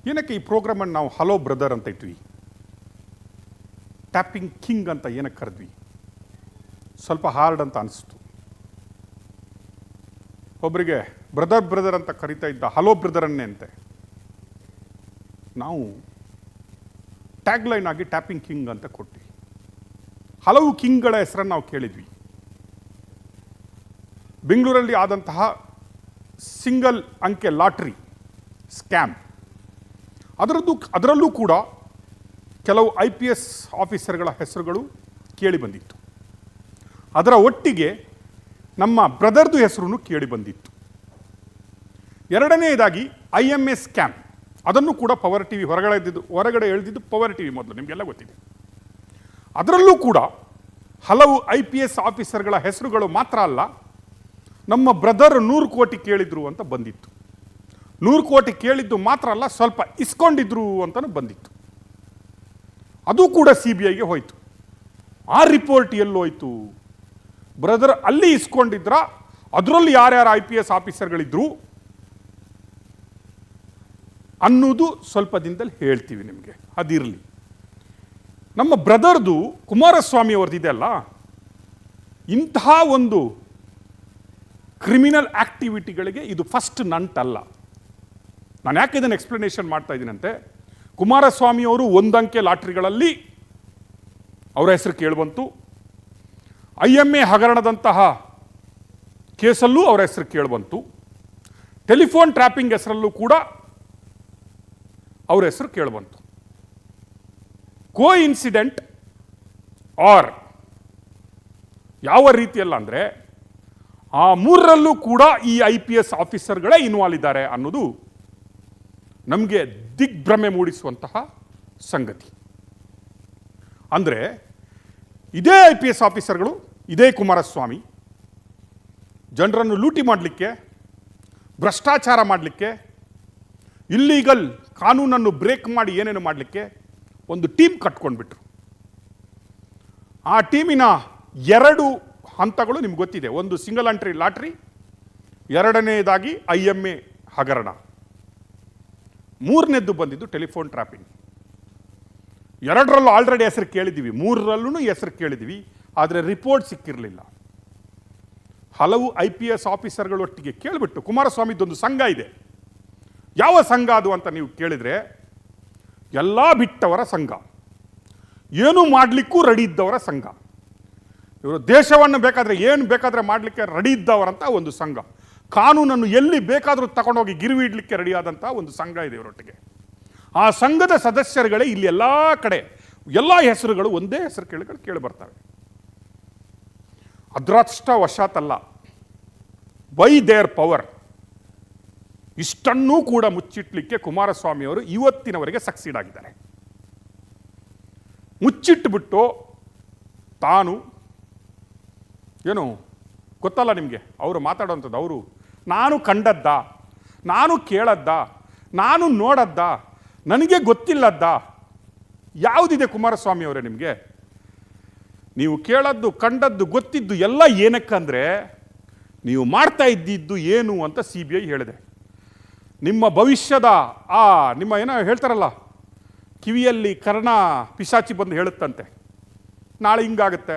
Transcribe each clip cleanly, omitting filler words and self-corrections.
ಏನಕ್ಕೆ ಈ ಪ್ರೋಗ್ರಾಮನ್ನು ನಾವು ಹಲೋ ಬ್ರದರ್ ಅಂತ ಇಟ್ವಿ, ಟ್ಯಾಪಿಂಗ್ ಕಿಂಗ್ ಅಂತ ಏನಕ್ಕೆ ಕರೆದ್ವಿ? ಸ್ವಲ್ಪ ಹಾರ್ಡ್ ಅಂತ ಅನಿಸ್ತು. ಒಬ್ಬರಿಗೆ ಬ್ರದರ್ ಅಂತ ಕರಿತಾ ಇದ್ದ ಹಲೋ ಬ್ರದರನ್ನೇ ಅಂತೆ ನಾವು ಟ್ಯಾಗ್ಲೈನ್ ಆಗಿ ಟ್ಯಾಪಿಂಗ್ ಕಿಂಗ್ ಅಂತ ಕೊಟ್ವಿ. ಹಲವು ಕಿಂಗ್ಗಳ ಹೆಸರನ್ನು ನಾವು ಕೇಳಿದ್ವಿ. ಬೆಂಗಳೂರಲ್ಲಿ ಆದಂತಹ ಸಿಂಗಲ್ ಅಂಕೆ ಲಾಟ್ರಿ ಸ್ಕ್ಯಾಮ್, ಅದರಲ್ಲೂ ಕೂಡ ಕೆಲವು IPS ಆಫೀಸರ್ಗಳ ಹೆಸರುಗಳು ಕೇಳಿ ಬಂದಿತ್ತು. ಅದರ ಒಟ್ಟಿಗೆ ನಮ್ಮ ಬ್ರದರ್ದು ಹೆಸರು ಕೇಳಿ ಬಂದಿತ್ತು. ಎರಡನೆಯದಾಗಿ IMA ಸ್ಕ್ಯಾಮ್, ಅದನ್ನು ಕೂಡ ಪವರ್ TV ಹೊರಗಡೆ ಎಳೆದಿದ್ದು ಪವರ್ TV ಮೊದಲು, ನಿಮಗೆಲ್ಲ ಗೊತ್ತಿದೆ. ಅದರಲ್ಲೂ ಕೂಡ ಹಲವು IPS ಆಫೀಸರ್ಗಳ ಹೆಸರುಗಳು ಮಾತ್ರ ಅಲ್ಲ, ನಮ್ಮ ಬ್ರದರ್ 100 ಕೋಟಿ ಕೇಳಿದ್ರು ಅಂತ ಬಂದಿತ್ತು. 100 ಕೋಟಿ ಕೇಳಿದ್ದು ಮಾತ್ರ ಅಲ್ಲ, ಸ್ವಲ್ಪ ಇಸ್ಕೊಂಡಿದ್ರು ಅಂತಲೂ ಬಂದಿತ್ತು. ಅದು ಕೂಡ CBIಗೆ ಹೋಯಿತು. ಆ ರಿಪೋರ್ಟ್ ಎಲ್ಲೋಯ್ತು? ಬ್ರದರ್ ಅಲ್ಲಿ ಇಸ್ಕೊಂಡಿದ್ರ, ಅದರಲ್ಲಿ ಯಾರ್ಯಾರು IPS ಆಫೀಸರ್ಗಳಿದ್ರು ಅನ್ನೋದು ಸ್ವಲ್ಪ ದಿನದಲ್ಲಿ ಹೇಳ್ತೀವಿ ನಿಮಗೆ. ಅದಿರಲಿ. ನಮ್ಮ ಬ್ರದರ್ದು ಕುಮಾರಸ್ವಾಮಿ ಅವ್ರದ್ದಿದೆ ಅಲ್ಲ, ಇಂತಹ ಒಂದು ಕ್ರಿಮಿನಲ್ ಆಕ್ಟಿವಿಟಿಗಳಿಗೆ ಇದು ಫಸ್ಟ್ ನಂಟಲ್ಲ. ನಾನು ಯಾಕೆ ಇದನ್ನು ಎಕ್ಸ್ಪ್ಲನೇಷನ್ ಮಾಡ್ತಾ ಇದ್ದೀನಂತೆ, ಕುಮಾರಸ್ವಾಮಿಯವರು ಒಂದಂಕೆ ಲಾಟ್ರಿಗಳಲ್ಲಿ ಅವರ ಹೆಸರು ಕೇಳಿಬಂತು. IMA ಹಗರಣದಂತಹ ಕೇಸಲ್ಲೂ ಅವರ ಹೆಸರು ಕೇಳಿಬಂತು. ಟೆಲಿಫೋನ್ ಟ್ರ್ಯಾಪಿಂಗ್ ಹೆಸರಲ್ಲೂ ಕೂಡ ಅವರ ಹೆಸರು ಕೇಳಿಬಂತು. ಕೋ ಇನ್ಸಿಡೆಂಟ್ ಆರ್ ಯಾವ ರೀತಿಯಲ್ಲ ಅಂದರೆ, ಆ ಮೂರರಲ್ಲೂ ಕೂಡ ಈ IPS ಆಫೀಸರ್ಗಳೇ ಇನ್ವಾಲ್ವ್ ಇದ್ದಾರೆ ಅನ್ನೋದು ನಮಗೆ ದಿಗ್ಭ್ರಮೆ ಮೂಡಿಸುವಂತಹ ಸಂಗತಿ. ಅಂದರೆ ಇದೇ IPS ಆಫೀಸರ್ಗಳು, ಇದೇ ಕುಮಾರಸ್ವಾಮಿ ಜನರನ್ನು ಲೂಟಿ ಮಾಡಲಿಕ್ಕೆ, ಭ್ರಷ್ಟಾಚಾರ ಮಾಡಲಿಕ್ಕೆ, ಇಲ್ಲೀಗಲ್ ಕಾನೂನನ್ನು ಬ್ರೇಕ್ ಮಾಡಿ ಏನೇನು ಮಾಡಲಿಕ್ಕೆ ಒಂದು ಟೀಮ್ ಕಟ್ಕೊಂಡ್ಬಿಟ್ರು. ಆ ಟೀಮಿನ 2 ಹಂತಗಳು ನಿಮ್ಗೆ ಗೊತ್ತಿದೆ. ಒಂದು ಸಿಂಗಲ್ ಎಂಟ್ರಿ ಲಾಟ್ರಿ, ಎರಡನೇದಾಗಿ IMA ಹಗರಣ, ಮೂರನೇದ್ದು ಬಂದಿದ್ದು ಟೆಲಿಫೋನ್ ಟ್ರ್ಯಾಪಿಂಗ್. 2ರಲ್ಲೂ ಆಲ್ರೆಡಿ ಹೆಸರು ಕೇಳಿದ್ದೀವಿ, 3ರಲ್ಲೂ ಹೆಸರು ಕೇಳಿದ್ದೀವಿ, ಆದರೆ ರಿಪೋರ್ಟ್ ಸಿಕ್ಕಿರಲಿಲ್ಲ. ಹಲವು IPS ಆಫೀಸರ್ಗಳೊಟ್ಟಿಗೆ ಕೇಳಿಬಿಟ್ಟು ಕುಮಾರಸ್ವಾಮಿದೊಂದು ಸಂಘ ಇದೆ. ಯಾವ ಸಂಘ ಅದು ಅಂತ ನೀವು ಕೇಳಿದರೆ, ಎಲ್ಲ ಬಿಟ್ಟವರ ಸಂಘ, ಏನೂ ಮಾಡಲಿಕ್ಕೂ ರೆಡಿ ಇದ್ದವರ ಸಂಘ. ಇವರು ದೇಶವನ್ನು ಏನು ಬೇಕಾದರೆ ಮಾಡಲಿಕ್ಕೆ ರೆಡಿ ಇದ್ದವರಂತ ಒಂದು ಸಂಘ. ಕಾನೂನನ್ನು ಎಲ್ಲಿ ಬೇಕಾದರೂ ತಗೊಂಡೋಗಿ ಗಿರ್ವಿ ಇಡಲಿಕ್ಕೆ ರೆಡಿಯಾದಂಥ ಒಂದು ಸಂಘ ಇದೆ ಇವರೊಟ್ಟಿಗೆ. ಆ ಸಂಘದ ಸದಸ್ಯರುಗಳೇ ಇಲ್ಲಿ ಎಲ್ಲ ಕಡೆ ಎಲ್ಲ ಹೆಸರುಗಳು ಒಂದೇ ಹೆಸರು ಕೇಳಿ ಬರ್ತವೆ. ಅದೃಷ್ಟವಶಾತಲ್ಲ, ಬೈ ದೇರ್ ಪವರ್ ಇಷ್ಟನ್ನೂ ಕೂಡ ಮುಚ್ಚಿಟ್ಲಿಕ್ಕೆ ಕುಮಾರಸ್ವಾಮಿಯವರು ಇವತ್ತಿನವರೆಗೆ ಸಕ್ಸೀಡ್ ಆಗಿದ್ದಾರೆ. ಮುಚ್ಚಿಟ್ಟುಬಿಟ್ಟು ತಾನು ಏನು ಗೊತ್ತಲ್ಲ ನಿಮಗೆ, ಅವರು ಮಾತಾಡೋವಂಥದ್ದು, ಅವರು ನಾನು ಕಂಡದ್ದ, ನಾನು ಕೇಳದ್ದ, ನಾನು ನೋಡದ್ದ, ನನಗೆ ಗೊತ್ತಿಲ್ಲದ್ದ ಯಾವುದಿದೆ ಕುಮಾರಸ್ವಾಮಿ ಅವರೇ ನಿಮಗೆ? ನೀವು ಕೇಳದ್ದು, ಕಂಡದ್ದು, ಗೊತ್ತಿದ್ದು ಎಲ್ಲ ಏನಕ್ಕಂದರೆ ನೀವು ಮಾಡ್ತಾ ಇದ್ದಿದ್ದು ಏನು ಅಂತ CBI ಹೇಳಿದೆ. ನಿಮ್ಮ ಭವಿಷ್ಯದ ನಿಮ್ಮ ಏನೋ ಹೇಳ್ತಾರಲ್ಲ, ಕಿವಿಯಲ್ಲಿ ಕರ್ಣ ಪಿಶಾಚಿ ಬಂದು ಹೇಳುತ್ತಂತೆ, ನಾಳೆ ಹಿಂಗಾಗುತ್ತೆ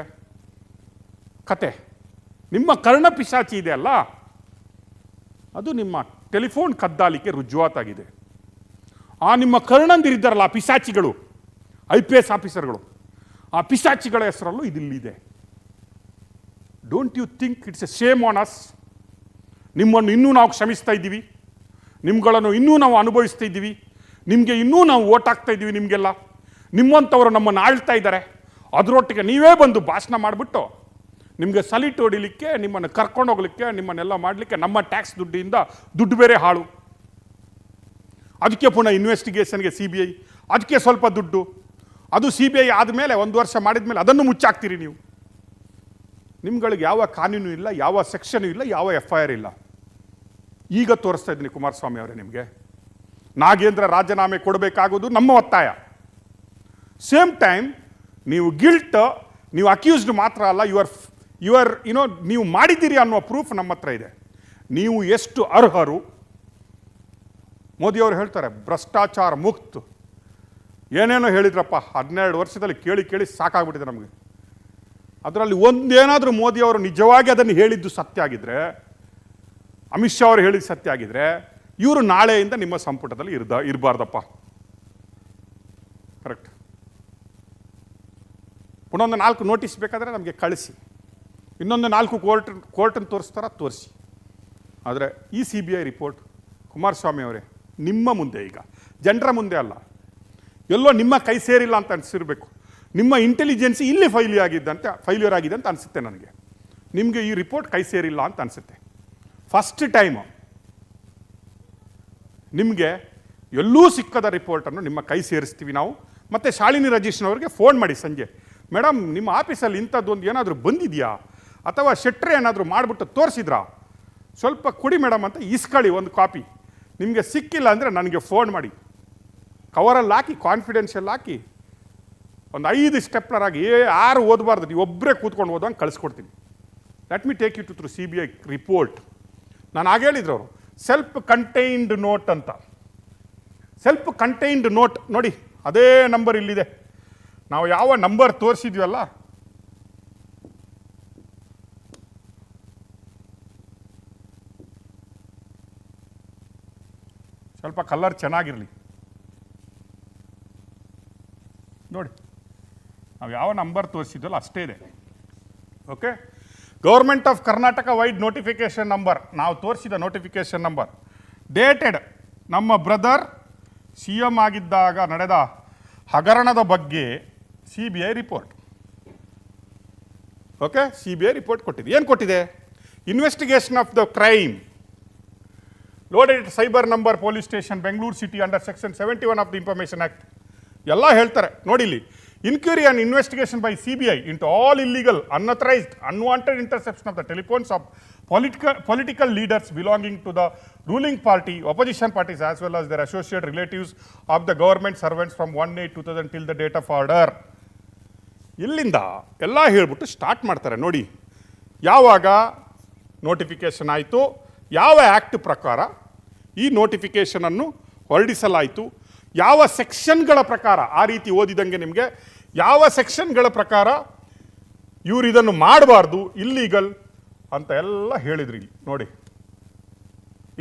ಕತೆ. ನಿಮ್ಮ ಕರ್ಣ ಪಿಶಾಚಿ ಇದೆ ಅಲ್ಲ, ಅದು ನಿಮ್ಮ ಟೆಲಿಫೋನ್ ಕದ್ದಾಲಿಕೆ ರುಜುವಾತಾಗಿದೆ. ಆ ನಿಮ್ಮ ಕರ್ಣಂದಿರಿದ್ದಾರಲ್ಲ, ಆ ಪಿಶಾಚಿಗಳು, IPS ಆಫೀಸರ್ಗಳು, ಆ ಪಿಶಾಚಿಗಳ ಹೆಸರಲ್ಲೂ ಇದಿಲ್ಲಿದೆ. Don't you think it's a shame on us? ನಿಮ್ಮನ್ನು ಇನ್ನೂ ನಾವು ಕ್ಷಮಿಸ್ತಾ ಇದ್ದೀವಿ, ನಿಮ್ಗಳನ್ನು ಇನ್ನೂ ನಾವು ಅನುಭವಿಸ್ತಾ ಇದ್ದೀವಿ, ನಿಮಗೆ ಇನ್ನೂ ನಾವು ಓಟ್ ಹಾಕ್ತಾ ಇದ್ದೀವಿ, ನಿಮಗೆಲ್ಲ ನಿಮ್ಮಂಥವರು ನಮ್ಮನ್ನು ಆಳ್ತಾ ಇದ್ದಾರೆ. ಅದರೊಟ್ಟಿಗೆ ನೀವೇ ಬಂದು ಭಾಷಣ ಮಾಡಿಬಿಟ್ಟು ನಿಮಗೆ ಸಲಿಟ್ ಹೊಡಿಲಿಕ್ಕೆ, ನಿಮ್ಮನ್ನು ಕರ್ಕೊಂಡು ಹೋಗ್ಲಿಕ್ಕೆ, ನಿಮ್ಮನ್ನೆಲ್ಲ ಮಾಡಲಿಕ್ಕೆ ನಮ್ಮ ಟ್ಯಾಕ್ಸ್ ದುಡ್ಡಿಂದ ದುಡ್ಡು ಬೇರೆ ಹಾಳು. ಅದಕ್ಕೆ ಪುನಃ ಇನ್ವೆಸ್ಟಿಗೇಷನ್ಗೆ CBI, ಅದಕ್ಕೆ ಸ್ವಲ್ಪ ದುಡ್ಡು, ಅದು CBI ಆದಮೇಲೆ 1 ವರ್ಷ ಮಾಡಿದ ಮೇಲೆ ಅದನ್ನು ಮುಚ್ಚಾಕ್ತೀರಿ ನೀವು. ನಿಮ್ಗಳಿಗೆ ಯಾವ ಕಾನೂನು ಇಲ್ಲ, ಯಾವ ಸೆಕ್ಷನು ಇಲ್ಲ, ಯಾವ FIR ಇಲ್ಲ. ಈಗ ತೋರಿಸ್ತಾ ಇದ್ದೀನಿ ಕುಮಾರಸ್ವಾಮಿ ಅವರೇ ನಿಮಗೆ, ನಾಗೇಂದ್ರ ರಾಜೀನಾಮೆ ಕೊಡಬೇಕಾಗೋದು ನಮ್ಮ ಒತ್ತಾಯ. ಸೇಮ್ ಟೈಮ್ ನೀವು ಗಿಲ್ಟ್, ನೀವು ಅಕ್ಯೂಸ್ಡ್ ಮಾತ್ರ ಅಲ್ಲ, ನೀವು ಮಾಡಿದ್ದೀರಿ ಅನ್ನುವ ಪ್ರೂಫ್ ನಮ್ಮ ಹತ್ರ ಇದೆ. ನೀವು ಎಷ್ಟು ಅರ್ಹರು, ಮೋದಿಯವರು ಹೇಳ್ತಾರೆ ಭ್ರಷ್ಟಾಚಾರ ಮುಕ್ತ, ಏನೇನೋ ಹೇಳಿದ್ರಪ್ಪ 12 ವರ್ಷದಲ್ಲಿ ಕೇಳಿ ಕೇಳಿ ಸಾಕಾಗ್ಬಿಟ್ಟಿದೆ ನಮಗೆ. ಅದರಲ್ಲಿ ಒಂದೇನಾದರೂ ಮೋದಿಯವರು ನಿಜವಾಗಿ ಅದನ್ನು ಹೇಳಿದ್ದು ಸತ್ಯ ಆಗಿದ್ದರೆ, ಅಮಿತ್ ಶಾ ಅವರು ಹೇಳಿದ್ದು ಸತ್ಯ ಆಗಿದ್ದರೆ, ಇವರು ನಾಳೆಯಿಂದ ನಿಮ್ಮ ಸಂಪುಟದಲ್ಲಿ ಇರಬಾರ್ದಪ್ಪ. ಕರೆಕ್ಟ್. ಪುನಃ 4 ನೋಟಿಸ್ ಬೇಕಾದರೆ ನಮಗೆ ಕಳಿಸಿ, ಇನ್ನೊಂದು 4 ಕೋರ್ಟನ್ನು ತೋರಿಸಿ. ಆದರೆ ಈ CBI ರಿಪೋರ್ಟ್ ಕುಮಾರಸ್ವಾಮಿ ಅವರೇ ನಿಮ್ಮ ಮುಂದೆ, ಈಗ ಜನರ ಮುಂದೆ ಅಲ್ಲ, ಎಲ್ಲೋ ನಿಮ್ಮ ಕೈ ಸೇರಿಲ್ಲ ಅಂತ ಅನಿಸಿರ್ಬೇಕು. ನಿಮ್ಮ ಇಂಟೆಲಿಜೆನ್ಸಿ ಇಲ್ಲಿ ಫೈಲ್ಯೂರ್ ಆಗಿದೆ ಅಂತ ಅನಿಸುತ್ತೆ ನನಗೆ. ನಿಮಗೆ ಈ ರಿಪೋರ್ಟ್ ಕೈ ಸೇರಿಲ್ಲ ಅಂತ ಅನಿಸುತ್ತೆ. ಫಸ್ಟ್ ಟೈಮು ನಿಮಗೆ ಎಲ್ಲೂ ಸಿಕ್ಕದ ರಿಪೋರ್ಟನ್ನು ನಿಮ್ಮ ಕೈ ಸೇರಿಸ್ತೀವಿ ನಾವು. ಮತ್ತು ಶಾಲಿನಿ ರಜೀಶ್ನವ್ರಿಗೆ ಫೋನ್ ಮಾಡಿ ಸಂಜೆ, ಮೇಡಮ್ ನಿಮ್ಮ ಆಫೀಸಲ್ಲಿ ಇಂಥದ್ದೊಂದು ಏನಾದರೂ ಬಂದಿದೆಯಾ ಅಥವಾ ಶೆಟ್ರೆ ಏನಾದರೂ ಮಾಡಿಬಿಟ್ಟು ತೋರಿಸಿದ್ರಾ, ಸ್ವಲ್ಪ ಕೊಡಿ ಮೇಡಮ್ ಅಂತ ಇಸ್ಕೊಳ್ಳಿ ಒಂದು ಕಾಪಿ. ನಿಮಗೆ ಸಿಕ್ಕಿಲ್ಲ ಅಂದರೆ ನನಗೆ ಫೋನ್ ಮಾಡಿ, ಕವರಲ್ಲಿ ಹಾಕಿ ಕಾನ್ಫಿಡೆನ್ಷಿಯಲ್ ಹಾಕಿ ಒಂದು 5 ಸ್ಟೆಪ್ಲರ್ ಆಗಿ ಯಾರು ಓದಬಾರ್ದು, ನೀವು ಒಬ್ಬರೇ ಕೂತ್ಕೊಂಡು ಓದುವಂಗೆ ಕಳಿಸ್ಕೊಡ್ತೀನಿ. Let me take you to through CBI report. ನಾನು ಆಗ ಹೇಳಿದ್ರು ಅವರು ಸೆಲ್ಫ್ ಕಂಟೈನ್ಡ್ ನೋಟ್ ಅಂತ. ಸೆಲ್ಫ್ ಕಂಟೈನ್ಡ್ ನೋಟ್ ನೋಡಿ, ಅದೇ ನಂಬರ್ ಇಲ್ಲಿದೆ. ನಾವು ಯಾವ ನಂಬರ್ ತೋರಿಸಿದ್ವಲ್ಲ, ಸ್ವಲ್ಪ ಕಲರ್ ಚೆನ್ನಾಗಿರಲಿ ನೋಡಿ, ನಾವು ಯಾವ ನಂಬರ್ ತೋರಿಸಿದ್ವಲ್ಲ ಅಷ್ಟೇ ಇದೆ. Okay, government of Karnataka wide notification number, ನಾವು ತೋರಿಸಿದ ನೋಟಿಫಿಕೇಷನ್ ನಂಬರ್, ಡೇಟೆಡ್ ನಮ್ಮ ಬ್ರದರ್ CM ಆಗಿದ್ದಾಗ ನಡೆದ ಹಗರಣದ ಬಗ್ಗೆ CBI report. Okay, CBI report ಕೊಟ್ಟಿದೆ. ಏನು ಕೊಟ್ಟಿದೆ? Investigation of the crime loaded cyber number police station Bengaluru city under section 71 of the information act ಎಲ್ಲ ಹೇಳ್ತಾರೆ ನೋಡಿ ಇಲ್ಲಿ. Inquiry and investigation by CBI into all illegal, unauthorized, unwanted interception of the telephones of political leaders belonging to the ruling party, opposition parties as well as their associate relatives of the government servants from 1/8/2000 till the date of order. ಇಲ್ಲಿಂದ ಎಲ್ಲ ಹೇಳ್ಬಿಟ್ಟು start ಮಾಡ್ತಾರೆ ನೋಡಿ. ಯಾವಾಗ notification ಆಯಿತು, ಯಾವ act ಪ್ರಕಾರ ಈ ನೋಟಿಫಿಕೇಷನನ್ನು ಹೊರಡಿಸಲಾಯಿತು, ಯಾವ ಸೆಕ್ಷನ್ಗಳ ಪ್ರಕಾರ, ಆ ರೀತಿ ಓದಿದಂಗೆ ನಿಮಗೆ ಯಾವ ಸೆಕ್ಷನ್ಗಳ ಪ್ರಕಾರ ಇವರು ಇದನ್ನು ಮಾಡಬಾರ್ದು, ಇಲ್ಲೀಗಲ್ ಅಂತ ಎಲ್ಲ ಹೇಳಿದ್ರಿ ಇಲ್ಲಿ ನೋಡಿ.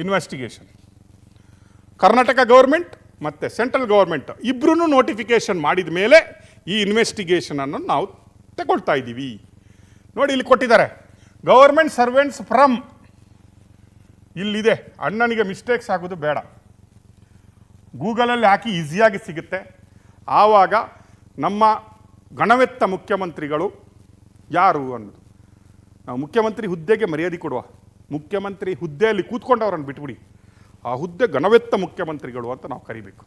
ಇನ್ವೆಸ್ಟಿಗೇಷನ್ ಕರ್ನಾಟಕ ಗೌರ್ಮೆಂಟ್ ಮತ್ತು ಸೆಂಟ್ರಲ್ ಗೌರ್ಮೆಂಟ್ ಇಬ್ಬರೂ ನೋಟಿಫಿಕೇಷನ್ ಮಾಡಿದ ಮೇಲೆ ಈ ಇನ್ವೆಸ್ಟಿಗೇಷನನ್ನು ನಾವು ತಗೊಳ್ತಾ ಇದ್ದೀವಿ ನೋಡಿ. ಇಲ್ಲಿ ಕೊಟ್ಟಿದ್ದಾರೆ ಗೌರ್ಮೆಂಟ್ ಸರ್ವೆಂಟ್ಸ್ ಫ್ರಮ್, ಇಲ್ಲಿದೆ. ಅಣ್ಣನಿಗೆ ಮಿಸ್ಟೇಕ್ಸ್ ಆಗೋದು ಬೇಡ, ಗೂಗಲಲ್ಲಿ ಹಾಕಿ ಈಸಿಯಾಗಿ ಸಿಗುತ್ತೆ. ಆವಾಗ ನಮ್ಮ ಗಣವೆತ್ತ ಮುಖ್ಯಮಂತ್ರಿಗಳು ಯಾರು ಅನ್ನೋದು, ನಾವು ಮುಖ್ಯಮಂತ್ರಿ ಹುದ್ದೆಗೆ ಮರ್ಯಾದೆ ಕೊಡುವ, ಮುಖ್ಯಮಂತ್ರಿ ಹುದ್ದೆಯಲ್ಲಿ ಕೂತ್ಕೊಂಡವರನ್ನು ಬಿಟ್ಬಿಡಿ, ಆ ಹುದ್ದೆ ಗಣವೆತ್ತ ಮುಖ್ಯಮಂತ್ರಿಗಳು ಅಂತ ನಾವು ಕರಿಬೇಕು.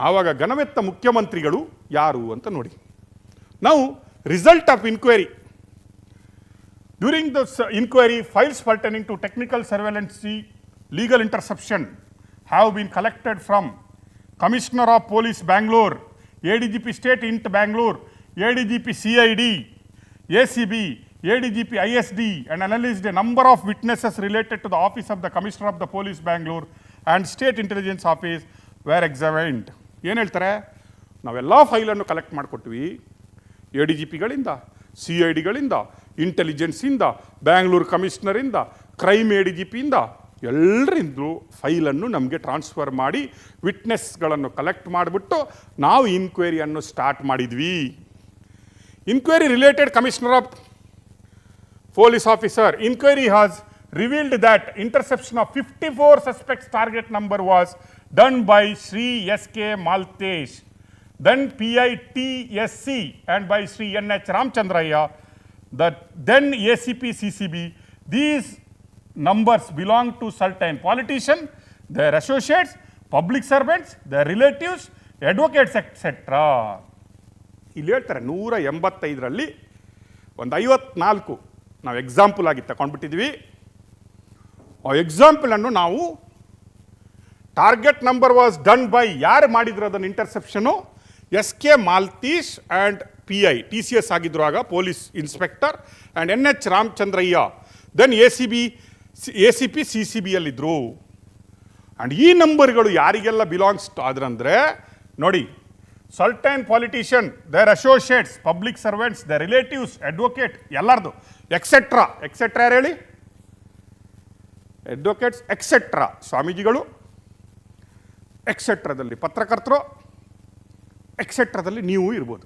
ಆವಾಗ ಗಣವೆತ್ತ ಮುಖ್ಯಮಂತ್ರಿಗಳು ಯಾರು ಅಂತ ನೋಡಿ. ನಾವು result of inquiry, during the inquiry files pertaining to technical surveillance legal interception have been collected from Commissioner of Police Bangalore, ADGP State Int Bangalore, ADGP CID, ACB, ADGP ISD, and analyzed a number of witnesses related to the office of the Commissioner of the Police Bangalore and State Intelligence Office were examined. ಏನು ಹೇಳ್ತಾರೆ? ನಾವೆಲ್ಲ ಫೈಲನ್ನು collect ಮಾಡಿಕೊಟ್ವಿ, ADGPಗಳಿಂದ, CIDಗಳಿಂದ, ಇಂಟೆಲಿಜೆನ್ಸಿಂದ, Bangalore ಕಮಿಷನರಿಂದ, crime ADGPಯಿಂದ ಎಲ್ಲರಿಂದಲೂ ಫೈಲನ್ನು ನಮಗೆ transfer ಮಾಡಿ ವಿಟ್ನೆಸ್ಗಳನ್ನು collect ಮಾಡಿಬಿಟ್ಟು ನಾವು ಇನ್ಕ್ವೈರಿಯನ್ನು ಸ್ಟಾರ್ಟ್ ಮಾಡಿದ್ವಿ. Inquiry related commissioner of police officer inquiry has revealed that intersection of 54 suspects target number was done by Shri SK Maltesh, then PITSC and by Sri NH Ramchandraya, the then ACP CCB. These numbers belong to certain politicians, their associates, public servants, their relatives, advocates, etc. ಇಲ್ಲಿ ಹೇಳ್ತಾರೆ 185ರಲ್ಲಿ ಒಂದು 54 ನಾವು example ಆಗಿ ತಗೊಂಡ್ಬಿಟ್ಟಿದ್ವಿ. ಆ ಎಕ್ಸಾಂಪಲನ್ನು ನಾವು target number was done by, ಯಾರು ಮಾಡಿದ್ರು ಅದನ್ನು interception? SK Maltesh and PI TCS ಆಗಿದ್ರು ಆಗ police inspector, and NH Ramachandraiah, then ACP CCBಯಲ್ಲಿದ್ದರು. ಆ್ಯಂಡ್ ಈ ನಂಬರ್ಗಳು ಯಾರಿಗೆಲ್ಲ ಬಿಲಾಂಗ್ಸ್ ಆದ್ರಂದರೆ ನೋಡಿ, certain politician, their associates, public servants, the relatives, advocate, ಎಲ್ಲರದು ಎಕ್ಸೆಟ್ರಾ. ಎಕ್ಸೆಟ್ರಾ ಯಾರು ಹೇಳಿ? ಅಡ್ವೊಕೇಟ್ಸ್ ಎಕ್ಸೆಟ್ರಾ, ಸ್ವಾಮೀಜಿಗಳು ಎಕ್ಸೆಟ್ರಾದಲ್ಲಿ ಪತ್ರಕರ್ತರು, ಎಕ್ಸೆಟ್ರಾದಲ್ಲಿ ನೀವು ಇರ್ಬೋದು.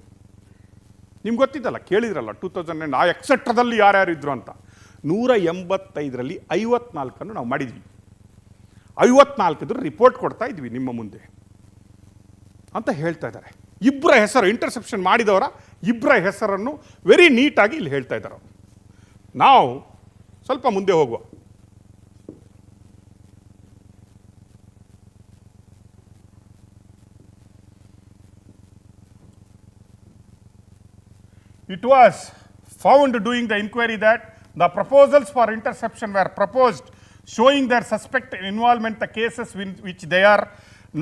ನಿಮ್ಗೆ ಗೊತ್ತಿದ್ದಲ್ಲ, ಕೇಳಿದ್ರಲ್ಲ 2009 ಆ ಎಕ್ಸೆಟ್ರಾದಲ್ಲಿ ಯಾರ್ಯಾರು ಇದ್ರು ಅಂತ. 185ರಲ್ಲಿ 54 ನಾವು ಮಾಡಿದ್ವಿ. 54 ರಿಪೋರ್ಟ್ ಕೊಡ್ತಾ ಇದ್ವಿ ನಿಮ್ಮ ಮುಂದೆ ಅಂತ ಹೇಳ್ತಾ ಇದ್ದಾರೆ. ಇಬ್ಬರ ಹೆಸರು ಇಂಟರ್ಸೆಪ್ಷನ್ ಮಾಡಿದವರ ಇಬ್ಬರ ಹೆಸರನ್ನು ವೆರಿ ನೀಟಾಗಿ ಇಲ್ಲಿ ಹೇಳ್ತಾ ಇದ್ದಾರೆ. ನಾವು ಸ್ವಲ್ಪ ಮುಂದೆ ಹೋಗುವ. It was found during the inquiry that the proposals for interception were proposed showing their suspect involvement in the cases which they are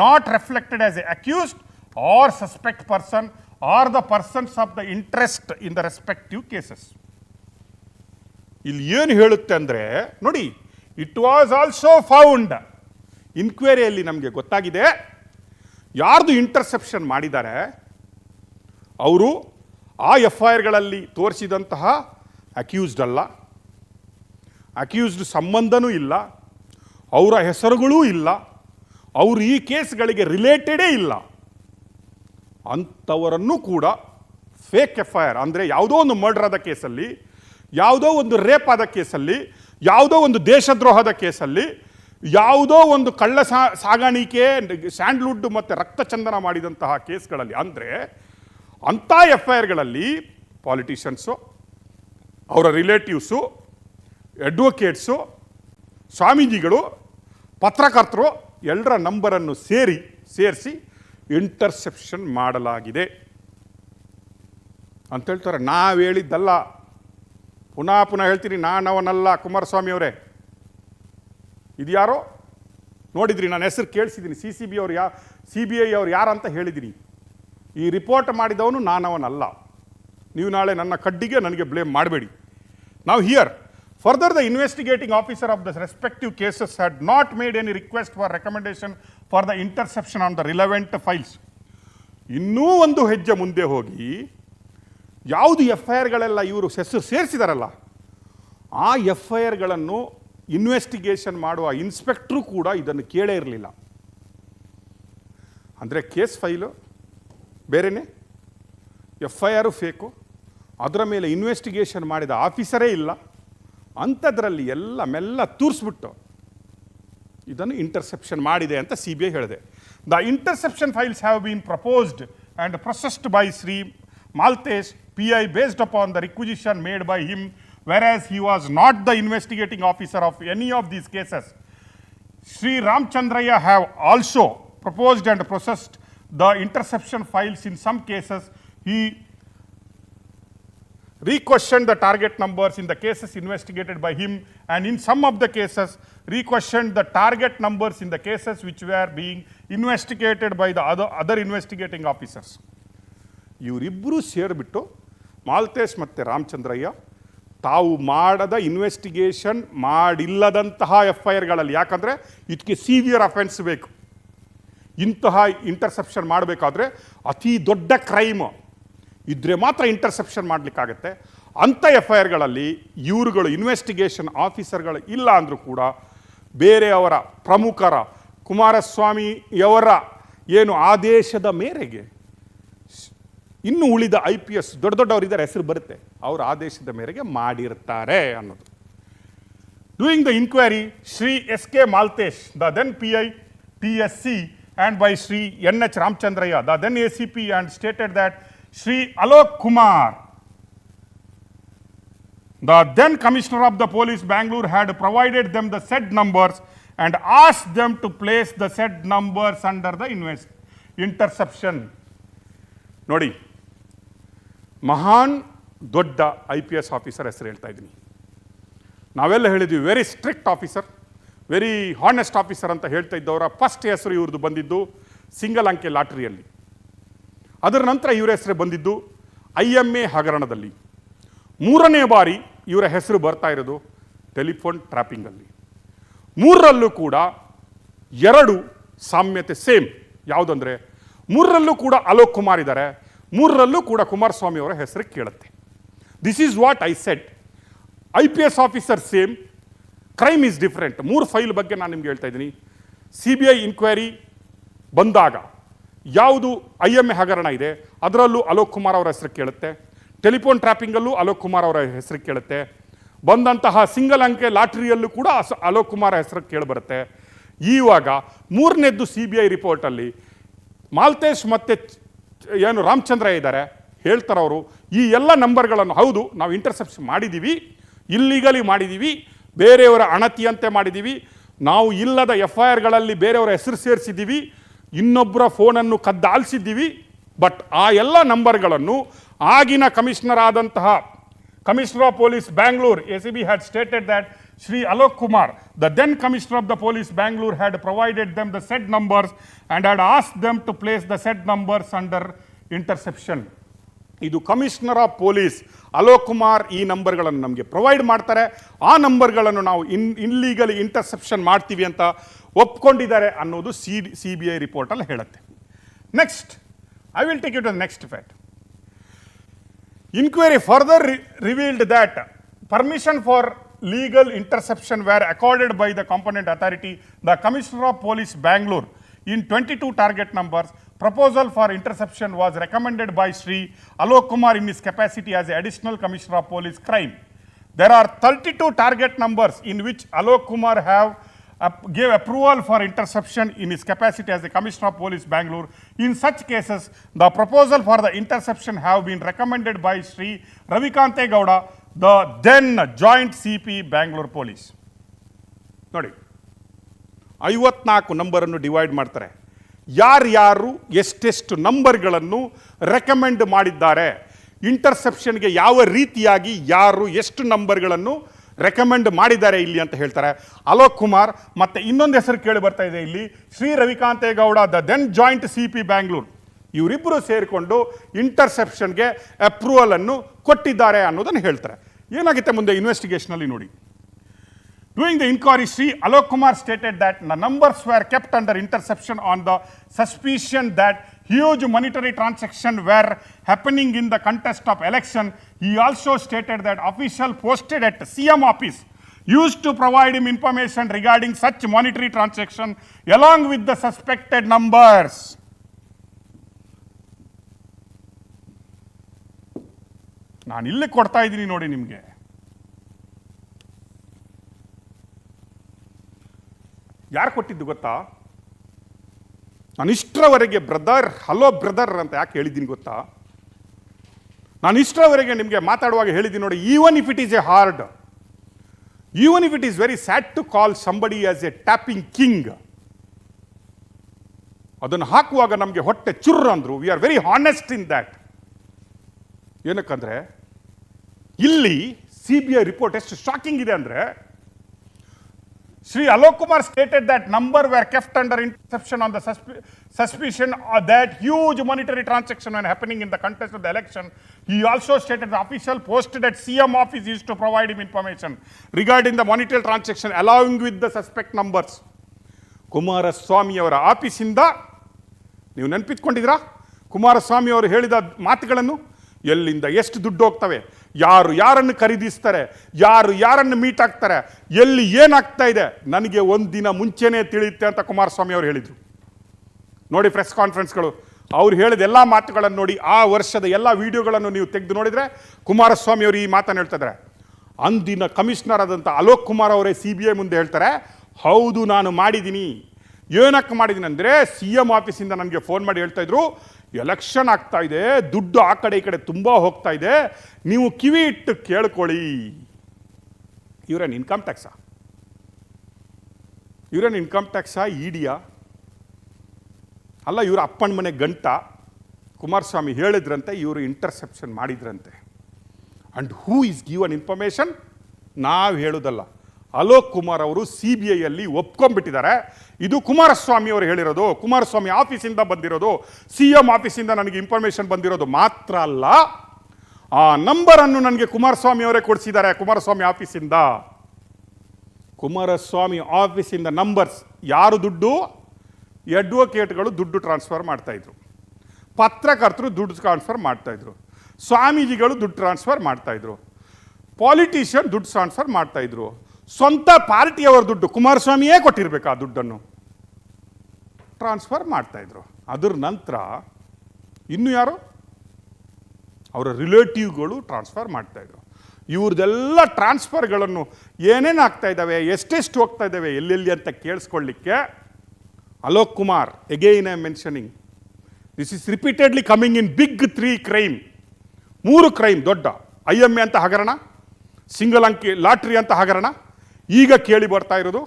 not reflected as a accused or suspect person or the persons of the interest in the respective cases. ಇಲ್ಲಿ ಏನು ಹೇಳುತ್ತೆ ಅಂದರೆ ನೋಡಿ, it was also found, ಇನ್ಕ್ವೈರಿಯಲ್ಲಿ ನಮಗೆ ಗೊತ್ತಾಗಿದೆ ಯಾರ್ದು intersection ಮಾಡಿದ್ದಾರೆ ಅವರು ಆ FIRಗಳಲ್ಲಿ ತೋರಿಸಿದಂತಹ ಅಕ್ಯೂಸ್ಡ್ ಅಲ್ಲ, ಅಕ್ಯೂಸ್ಡ್ ಸಂಬಂಧನೂ ಇಲ್ಲ, ಅವರ ಹೆಸರುಗಳೂ ಇಲ್ಲ, ಅವರು ಈ ಕೇಸ್ಗಳಿಗೆ ರಿಲೇಟೆಡೇ ಇಲ್ಲ ಅಂಥವರನ್ನು ಕೂಡ ಫೇಕ್ FIR ಅಂದರೆ ಯಾವುದೋ ಒಂದು ಮರ್ಡರ್ ಆದ ಕೇಸಲ್ಲಿ, ಯಾವುದೋ ಒಂದು ರೇಪ್ ಆದ ಕೇಸಲ್ಲಿ, ಯಾವುದೋ ಒಂದು ದೇಶದ್ರೋಹದ ಕೇಸಲ್ಲಿ, ಯಾವುದೋ ಒಂದು ಕಳ್ಳ ಸಾಗಾಣಿಕೆ, ಸ್ಯಾಂಡ್ಲ್ವುಡ್ ಮತ್ತು ರಕ್ತಚಂದನ ಮಾಡಿದಂತಹ ಕೇಸ್ಗಳಲ್ಲಿ, ಅಂದರೆ ಅಂಥ FIRಗಳಲ್ಲಿ ಪಾಲಿಟಿಷಿಯನ್ಸು, ಅವರ ರಿಲೇಟಿವ್ಸು, ಅಡ್ವೊಕೇಟ್ಸು, ಸ್ವಾಮೀಜಿಗಳು, ಪತ್ರಕರ್ತರು ಎಲ್ಲರ ನಂಬರನ್ನು ಸೇರಿಸಿ ಇಂಟರ್ಸೆಪ್ಷನ್ ಮಾಡಲಾಗಿದೆ ಅಂತ ಹೇಳ್ತಾರೆ. ನಾವು ಹೇಳಿದ್ದಲ್ಲ, ಪುನಃ ಹೇಳ್ತೀನಿ, ನಾನವನಲ್ಲ ಕುಮಾರಸ್ವಾಮಿ ಅವರೇ. ಇದು ಯಾರೋ ನೋಡಿದ್ರಿ, ನಾನು ಹೆಸರು ಕೇಳಿಸಿದ್ದೀನಿ, CBI ಅವ್ರು ಯಾರಂತ ಹೇಳಿದ್ದೀನಿ. ಈ ರಿಪೋರ್ಟ್ ಮಾಡಿದವನು ನಾನವನಲ್ಲ. ನೀವು ನಾಳೆ ನನ್ನ ಕಡ್ಡಿಗೆ ನನಗೆ ಬ್ಲೇಮ್ ಮಾಡಬೇಡಿ. ನಾವು here further the investigating officer of the respective cases had not made any request for recommendation for the intersection on the relevant files. ಇನ್ನೂ ಒಂದು ಹೆಜ್ಜೆ ಮುಂದೆ ಹೋಗಿ ಯಾವುದು FIRಗಳೆಲ್ಲ ಇವರು ಹೆಸರು ಸೇರಿಸಿದಾರಲ್ಲ ಆ FIRಗಳನ್ನು ಇನ್ವೆಸ್ಟಿಗೇಷನ್ ಮಾಡುವ ಇನ್ಸ್ಪೆಕ್ಟ್ರು ಕೂಡ ಇದನ್ನು ಕೇಳೇ ಇರಲಿಲ್ಲ. ಅಂದರೆ ಕೇಸ್ ಫೈಲು ಬೇರೆಯೇ, FIR ಫೇಕು, ಅದರ ಮೇಲೆ ಇನ್ವೆಸ್ಟಿಗೇಷನ್ ಮಾಡಿದ ಆಫೀಸರೇ ಇಲ್ಲ. ಅಂಥದ್ರಲ್ಲಿ ಎಲ್ಲ ಮೆಲ್ಲ ತೂರಿಸ್ಬಿಟ್ಟು ಇದನ್ನು ಇಂಟರ್ಸೆಪ್ಷನ್ ಮಾಡಿದೆ ಅಂತ CBI ಹೇಳಿದೆ. The intersection files have been proposed and processed by Shri Maltesh PI based upon the requisition made by him, whereas he was not the investigating officer of any of these cases. Sri Ramchandraya have also proposed and processed the interception files. In some cases, he re-questioned the target numbers in the cases investigated by him, and in some of the cases, re-questioned the target numbers in the cases which were being investigated by the other investigating officers. ಇವರಿಬ್ಬರೂ ಸೇರಿಬಿಟ್ಟು ಮಾಲ್ತೇಶ್ ಮತ್ತು ರಾಮಚಂದ್ರಯ್ಯ ತಾವು ಮಾಡದ investigation ಮಾಡಿಲ್ಲದಂತಹ FIRಗಳಲ್ಲಿ, ಯಾಕಂದರೆ ಇದಕ್ಕೆ severe offence ಬೇಕು, ಇಂತಹ intersection ಮಾಡಬೇಕಾದ್ರೆ ಅತಿ ದೊಡ್ಡ ಕ್ರೈಮ್ ಇದ್ದರೆ ಮಾತ್ರ ಇಂಟರ್ಸೆಪ್ಷನ್ ಮಾಡಲಿಕ್ಕಾಗತ್ತೆ. ಅಂಥ FIRಗಳಲ್ಲಿ ಇವರುಗಳು ಇನ್ವೆಸ್ಟಿಗೇಷನ್ ಆಫೀಸರ್ಗಳು ಇಲ್ಲ ಅಂದರೂ ಕೂಡ ಬೇರೆಯವರ ಪ್ರಮುಖರ ಕುಮಾರಸ್ವಾಮಿಯವರ ಏನು ಆದೇಶದ ಮೇರೆಗೆ ಇನ್ನು ಉಳಿದ IPS ದೊಡ್ಡವರಿದ್ದಾರೆ, ಹೆಸರು ಬರುತ್ತೆ, ಅವರ ಆದೇಶದ ಮೇರೆಗೆ ಮಾಡಿರ್ತಾರೆ ಅನ್ನೋದು. Doing the inquiry Shri SK Malthesh, the then PI TSC, and by Sri NH Ramchandraya, the then ACP, and stated that Sri Alok Kumar, the then Commissioner of the Police Bangalore, had provided them the said numbers and asked them to place the said numbers under the interception. ನೋಡಿ, ಮಹಾನ್ ದೊಡ್ಡ IPS officer ಹೆಸರು ಹೇಳ್ತಾ ಇದ್ದೀನಿ. ನಾವೆಲ್ಲ ಹೇಳಿದ್ವಿ very strict officer, very honest officer ಅಂತ ಹೇಳ್ತಾ ಇದ್ದವರ ಫಸ್ಟ್ ಹೆಸರು ಇವ್ರದ್ದು ಬಂದಿದ್ದು ಸಿಂಗಲ್ ಅಂಕೆ ಲಾಟ್ರಿಯಲ್ಲಿ. ಅದರ ನಂತರ ಇವರ ಹೆಸರು ಬಂದಿದ್ದು IMA ಹಗರಣದಲ್ಲಿ. ಮೂರನೇ ಬಾರಿ ಇವರ ಹೆಸರು ಬರ್ತಾ ಇರೋದು ಟೆಲಿಫೋನ್ ಟ್ರ್ಯಾಪಿಂಗಲ್ಲಿ. ಮೂರರಲ್ಲೂ ಕೂಡ ಎರಡು ಸಾಮ್ಯತೆ ಸೇಮ್. ಯಾವುದಂದರೆ ಮೂರರಲ್ಲೂ ಕೂಡ ಅಲೋಕ್ ಕುಮಾರ್ ಇದ್ದಾರೆ, ಮೂರರಲ್ಲೂ ಕೂಡ ಕುಮಾರಸ್ವಾಮಿ ಅವರ ಹೆಸರು ಕೇಳುತ್ತೆ. This is what I said. IPS officer same, crime is different. 3 file ಬಗ್ಗೆ ನಾನು ನಿಮ್ಗೆ ಹೇಳ್ತಾ ಇದ್ದೀನಿ. CBI ಇನ್ಕ್ವೈರಿ ಬಂದಾಗ ಯಾವುದು IMA ಹಗರಣ ಇದೆ ಅದರಲ್ಲೂ ಅಲೋಕ್ ಕುಮಾರ್ ಅವರ ಹೆಸರು ಕೇಳುತ್ತೆ, ಟೆಲಿಫೋನ್ ಟ್ರ್ಯಾಪಿಂಗಲ್ಲೂ ಅಲೋಕ್ ಕುಮಾರ್ ಅವರ ಹೆಸರು ಕೇಳುತ್ತೆ, ಬಂದಂತಹ ಸಿಂಗಲ್ ಅಂಕೆ ಲಾಟ್ರಿಯಲ್ಲೂ ಕೂಡ ಅಲೋಕ್ ಕುಮಾರ್ ಹೆಸರು ಕೇಳಿಬರುತ್ತೆ. ಇವಾಗ ಮೂರನೇದ್ದು CBI ರಿಪೋರ್ಟಲ್ಲಿ ಮಾಲ್ತೇಶ್ ಮತ್ತು ಏನು ರಾಮಚಂದ್ರ ಇದ್ದಾರೆ, ಹೇಳ್ತಾರೆ ಅವರು ಈ ಎಲ್ಲ ನಂಬರ್ಗಳನ್ನು ಹೌದು ನಾವು ಇಂಟರ್ಸೆಪ್ಷನ್ ಮಾಡಿದ್ದೀವಿ, ಇಲ್ಲಿಗಲಿ ಮಾಡಿದ್ದೀವಿ, ಬೇರೆಯವರ ಅಣತಿಯಂತೆ ಮಾಡಿದ್ದೀವಿ, ನಾವು ಇಲ್ಲದ FIRಗಳಲ್ಲಿ ಬೇರೆಯವರ ಹೆಸರು ಸೇರಿಸಿದ್ದೀವಿ, ಇನ್ನೊಬ್ಬರ ಫೋನನ್ನು ಕದ್ದಾಲಿಸಿದ್ದೀವಿ. ಬಟ್ ಆ ಎಲ್ಲ ನಂಬರ್ಗಳನ್ನು ಆಗಿನ ಕಮಿಷನರ್ ಆದಂತಹ commissioner of police Bangalore ACB had stated that Shri Alok Kumar, the then commissioner of the police Bangalore, had provided them the said numbers and had asked them to place the said numbers under interception. ಇದು commissioner of police Alok Kumar ಈ ನಂಬರ್ಗಳನ್ನು ನಮಗೆ provide ಮಾಡ್ತಾರೆ, ಆ ನಂಬರ್ಗಳನ್ನು ನಾವು ಇಲ್ಲೀಗಲಿ intersection ಮಾಡ್ತೀವಿ ಅಂತ ಒಪ್ಕೊಂಡಿದ್ದಾರೆ ಅನ್ನೋದು CBI ರಿಪೋರ್ಟಲ್ಲಿ ಹೇಳುತ್ತೆ. Next I will take you to the next fact. Inquiry further revealed that permission for legal interception were accorded by the competent authority, the Commissioner of Police Bangalore, in 22 target numbers. Proposal for interception was recommended by Shri Alok Kumar in his capacity as the Additional Commissioner of Police Crime. There are 32 target numbers in which Alok Kumar gave approval for interception in his capacity as the Commissioner of Police Bangalore. In such cases, the proposal for the interception have been recommended by Shri Ravikante Gowda, the then Joint CP Bangalore Police. ನೋಡಿ, 54 ನಂಬರನ್ನು divide ಮಾಡ್ತಾರೆ. ಯಾರ್ಯಾರು ಎಷ್ಟೆಷ್ಟು ನಂಬರ್ಗಳನ್ನು recommend ಮಾಡಿದ್ದಾರೆ, ಇಂಟರ್ಸೆಪ್ಷನ್ಗೆ ಯಾವ ರೀತಿಯಾಗಿ ಯಾರು ಎಷ್ಟು ನಂಬರ್ಗಳನ್ನು ರೆಕಮೆಂಡ್ ಮಾಡಿದ್ದಾರೆ ಇಲ್ಲಿ ಅಂತ ಹೇಳ್ತಾರೆ. ಅಲೋಕ್ ಕುಮಾರ್ ಮತ್ತು ಇನ್ನೊಂದು ಹೆಸರು ಕೇಳಿ ಬರ್ತಾ ಇದೆ ಇಲ್ಲಿ, Shri Ravikanthegowda, the then joint CP Bangalore. ಇವರಿಬ್ಬರು ಸೇರಿಕೊಂಡು ಇಂಟರ್ಸೆಪ್ಷನ್ಗೆ ಅಪ್ರೂವಲನ್ನು ಕೊಟ್ಟಿದ್ದಾರೆ ಅನ್ನೋದನ್ನು ಹೇಳ್ತಾರೆ. ಏನಾಗುತ್ತೆ ಮುಂದೆ ಇನ್ವೆಸ್ಟಿಗೇಷನಲ್ಲಿ ನೋಡಿ. During the inquiry, Shri Alok Kumar stated that the numbers were kept under interception on the suspicion that huge monetary transactions were happening in the contest of election. He also stated that official posted at CM office used to provide him information regarding such monetary transaction along with the suspected numbers. ನಾನು ಇಲ್ಲಿ ಕೊಡ್ತಾ ಇದ್ದೀನಿ ನೋಡಿ ನಿಮಗೆ. ಯಾರು ಕೊಟ್ಟಿದ್ದು ಗೊತ್ತಾ? ನಾನು ಇಷ್ಟರವರೆಗೆ ಬ್ರದರ್, ಹಲೋ ಬ್ರದರ್ ಅಂತ ಯಾಕೆ ಹೇಳಿದ್ದೀನಿ ಗೊತ್ತಾ? ನಾನು ಇಷ್ಟರವರೆಗೆ ನಿಮಗೆ ಮಾತಾಡುವಾಗ ಹೇಳಿದ್ದೀನಿ ನೋಡಿ, even if it is a hard, even if it is very sad to call somebody as a tapping king, ಅದನ್ನು ಹಾಕುವಾಗ ನಮಗೆ ಹೊಟ್ಟೆ ಚುರ್ರು ಅಂದರು. We are very honest in that. ಏನಕ್ಕಂದ್ರೆ ಇಲ್ಲಿ CBI ರಿಪೋರ್ಟ್ ಎಷ್ಟು ಶಾಕಿಂಗ್ ಇದೆ ಅಂದರೆ, Shri Alok Kumar stated that number were kept under interception on the suspicion that huge monetary transaction were happening in the contest of the election. He also stated the official posted at CM office used to provide him information regarding the monetary transaction along with the suspect numbers. Kumaraswamy ಅವರ ಆಫೀಸಿಂದ ನೀವು ನೆನಪಿಟ್ಕೊಂಡಿದ್ದೀರಾ? ಕುಮಾರಸ್ವಾಮಿ ಅವರು ಹೇಳಿದ ಮಾತುಗಳನ್ನು, ಎಲ್ಲಿಂದ ಎಷ್ಟು ದುಡ್ಡು ಹೋಗ್ತವೆ, ಯಾರು ಯಾರನ್ನು ಖರೀದಿಸ್ತಾರೆ, ಯಾರು ಯಾರನ್ನು ಮೀಟ್ ಆಗ್ತಾರೆ, ಎಲ್ಲಿ ಏನಾಗ್ತಾ ಇದೆ ನನಗೆ ಒಂದು ದಿನ ಮುಂಚೆನೇ ತಿಳಿಯುತ್ತೆ ಅಂತ ಕುಮಾರಸ್ವಾಮಿ ಅವರು ಹೇಳಿದರು. ನೋಡಿ ಪ್ರೆಸ್ ಕಾನ್ಫರೆನ್ಸ್ಗಳು, ಅವ್ರು ಹೇಳಿದ ಎಲ್ಲ ಮಾತುಗಳನ್ನು ನೋಡಿ, ಆ ವರ್ಷದ ಎಲ್ಲ ವಿಡಿಯೋಗಳನ್ನು ನೀವು ತೆಗೆದು ನೋಡಿದರೆ ಕುಮಾರಸ್ವಾಮಿ ಅವರು ಈ ಮಾತನ್ನು ಹೇಳ್ತಿದ್ದಾರೆ. ಅಂದಿನ ಕಮಿಷನರ್ ಆದಂಥ ಅಲೋಕ್ ಕುಮಾರ್ ಅವರೇ CBI ಮುಂದೆ ಹೇಳ್ತಾರೆ, ಹೌದು ನಾನು ಮಾಡಿದ್ದೀನಿ. ಏನಕ್ಕೆ ಮಾಡಿದ್ದೀನಿ ಅಂದರೆ, CM ಆಫೀಸಿಂದ ನನಗೆ ಫೋನ್ ಮಾಡಿ ಹೇಳ್ತಾ ಇದ್ರು, ಎಲೆಕ್ಷನ್ ಆಗ್ತಾ ಇದೆ, ದುಡ್ಡು ಆ ಕಡೆ ಈ ಕಡೆ ತುಂಬ ಹೋಗ್ತಾ ಇದೆ, ನೀವು ಕಿವಿ ಇಟ್ಟು ಕೇಳ್ಕೊಳ್ಳಿ. ಇವರೇನು ಇನ್ಕಮ್ ಟ್ಯಾಕ್ಸಾ? ಇವರೇನು ಇನ್ಕಮ್ ಟ್ಯಾಕ್ಸಾ? ಇಡಿಯಾ? ಅಲ್ಲ, ಇವರ ಅಪ್ಪನ ಮನೆ ಗಂಟ. ಕುಮಾರಸ್ವಾಮಿ ಹೇಳಿದ್ರಂತೆ, ಇವರು ಇಂಟರ್ಸೆಪ್ಷನ್ ಮಾಡಿದ್ರಂತೆ. And who is given information? ನಾವು ಹೇಳೋದಲ್ಲ, ಅಲೋಕ್ ಕುಮಾರ್ ಅವರು CBIಯಲ್ಲಿ ಒಪ್ಕೊಂಡ್ಬಿಟ್ಟಿದ್ದಾರೆ. ಇದು ಕುಮಾರಸ್ವಾಮಿ ಅವರು ಹೇಳಿರೋದು, ಕುಮಾರಸ್ವಾಮಿ ಆಫೀಸಿಂದ ಬಂದಿರೋದು, CM ಆಫೀಸಿಂದ ನನಗೆ ಇನ್ಫಾರ್ಮೇಷನ್ ಬಂದಿರೋದು ಮಾತ್ರ ಅಲ್ಲ, ಆ ನಂಬರನ್ನು ನನಗೆ ಕುಮಾರಸ್ವಾಮಿ ಅವರೇ ಕೊಡಿಸಿದ್ದಾರೆ ಕುಮಾರಸ್ವಾಮಿ ಆಫೀಸಿಂದ. ಕುಮಾರಸ್ವಾಮಿ ಆಫೀಸಿಂದ ನಂಬರ್ಸ್, ಯಾರು ದುಡ್ಡು? ಅಡ್ವೊಕೇಟ್ಗಳು ದುಡ್ಡು ಟ್ರಾನ್ಸ್ಫರ್ ಮಾಡ್ತಾಯಿದ್ರು, ಪತ್ರಕರ್ತರು ದುಡ್ಡು ಟ್ರಾನ್ಸ್ಫರ್ ಮಾಡ್ತಾಯಿದ್ರು, ಸ್ವಾಮೀಜಿಗಳು ದುಡ್ಡು ಟ್ರಾನ್ಸ್ಫರ್ ಮಾಡ್ತಾಯಿದ್ರು, ಪಾಲಿಟಿಷಿಯನ್ ದುಡ್ಡು ಟ್ರಾನ್ಸ್ಫರ್ ಮಾಡ್ತಾಯಿದ್ರು. ಸ್ವಂತ ಪಾರ್ಟಿಯವರ ದುಡ್ಡು ಕುಮಾರಸ್ವಾಮಿಯೇ ಕೊಟ್ಟಿರಬೇಕು, ಆ ದುಡ್ಡನ್ನು ಟ್ರಾನ್ಸ್ಫರ್ ಮಾಡ್ತಾಯಿದ್ರು. ಅದರ ನಂತರ ಇನ್ನು ಯಾರು? ಅವರ ರಿಲೇಟಿವ್ಗಳು ಟ್ರಾನ್ಸ್ಫರ್ ಮಾಡ್ತಾಯಿದ್ರು. ಇವ್ರದ್ದೆಲ್ಲ ಟ್ರಾನ್ಸ್ಫರ್ಗಳನ್ನು ಏನೇನು ಆಗ್ತಾ ಇದ್ದಾವೆ, ಎಷ್ಟೆಷ್ಟು ಹೋಗ್ತಾ ಇದ್ದಾವೆ, ಎಲ್ಲೆಲ್ಲಿ ಅಂತ ಕೇಳಿಸ್ಕೊಳ್ಳಿಕ್ಕೆ Alok Kumar, again I mentioning, this is repeatedly coming in big 3 crime. 3 crime ದೊಡ್ಡ, IMA ಅಂತ ಹಗರಣ, ಸಿಂಗಲ್ ಅಂಕಿ ಲಾಟ್ರಿ ಅಂತ ಹಗರಣ, ಈಗ ಕೇಳಿ ಬರ್ತಾ ಇರೋದು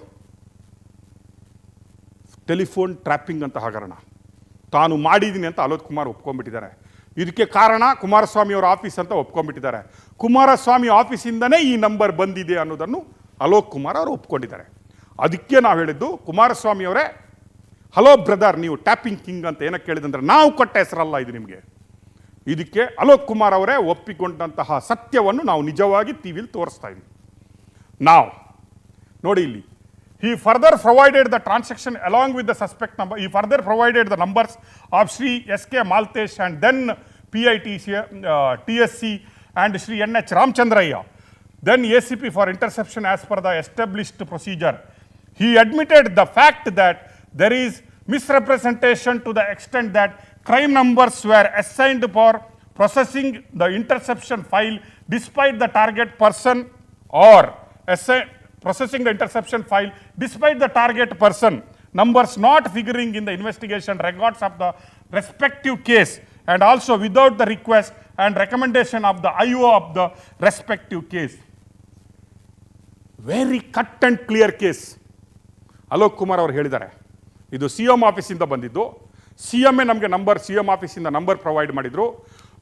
ಟೆಲಿಫೋನ್ ಟ್ರ್ಯಾಪಿಂಗ್ ಅಂತ ಹಗರಣ. ತಾನು ಮಾಡಿದ್ದೀನಿ ಅಂತ ಅಲೋಕ್ ಕುಮಾರ್ ಒಪ್ಕೊಂಡ್ಬಿಟ್ಟಿದ್ದಾರೆ. ಇದಕ್ಕೆ ಕಾರಣ ಕುಮಾರಸ್ವಾಮಿ ಅವರ ಆಫೀಸ್ ಅಂತ ಒಪ್ಕೊಂಡ್ಬಿಟ್ಟಿದ್ದಾರೆ. ಕುಮಾರಸ್ವಾಮಿ ಆಫೀಸಿಂದನೇ ಈ ನಂಬರ್ ಬಂದಿದೆ ಅನ್ನೋದನ್ನು ಅಲೋಕ್ ಕುಮಾರ್ ಅವರು ಒಪ್ಕೊಂಡಿದ್ದಾರೆ. ಅದಕ್ಕೆ ನಾವು ಹೇಳಿದ್ದು, ಕುಮಾರಸ್ವಾಮಿ ಅವರೇ, ಹಲೋ ಬ್ರದರ್, ನೀವು ಟ್ಯಾಪಿಂಗ್ ಕಿಂಗ್ ಅಂತ ಏನಕ್ಕೆ ಕೇಳಿದಂದ್ರೆ ನಾವು ಕೊಟ್ಟ ಹೆಸರಲ್ಲ ಇದು ನಿಮಗೆ. ಇದಕ್ಕೆ ಅಲೋಕ್ ಕುಮಾರ್ ಅವರೇ ಒಪ್ಪಿಕೊಂಡಂತಹ ಸತ್ಯವನ್ನು ನಾವು ನಿಜವಾಗಿ ಟಿವಿಲಿ ತೋರಿಸ್ತಾ ಇದ್ದೀವಿ. ನಾವು ನೋಡಿ ಇಲ್ಲಿ, he further provided the transaction along with the suspect number. He further provided the numbers of Sri S.K. Maltesh and then PITC, TSC and Sri N.H. Ramchandraya, then ACP for interception as per the established procedure. He admitted the fact that there is misrepresentation to the extent that crime numbers were assigned for processing the interception file despite the target person or processing the interception file despite the target person numbers not figuring in the investigation records of the respective case and also without the request and recommendation of the IO of the respective case. Very cut and clear case. Alok Kumar ಅವರು ಹೇಳಿದ್ದಾರೆ, ಇದು CM ಆಫೀಸಿಂದ ಬಂದಿದ್ದು, CM ನಮಗೆ number, CM ಆಫೀಸಿಂದ number provide ಮಾಡಿದರು,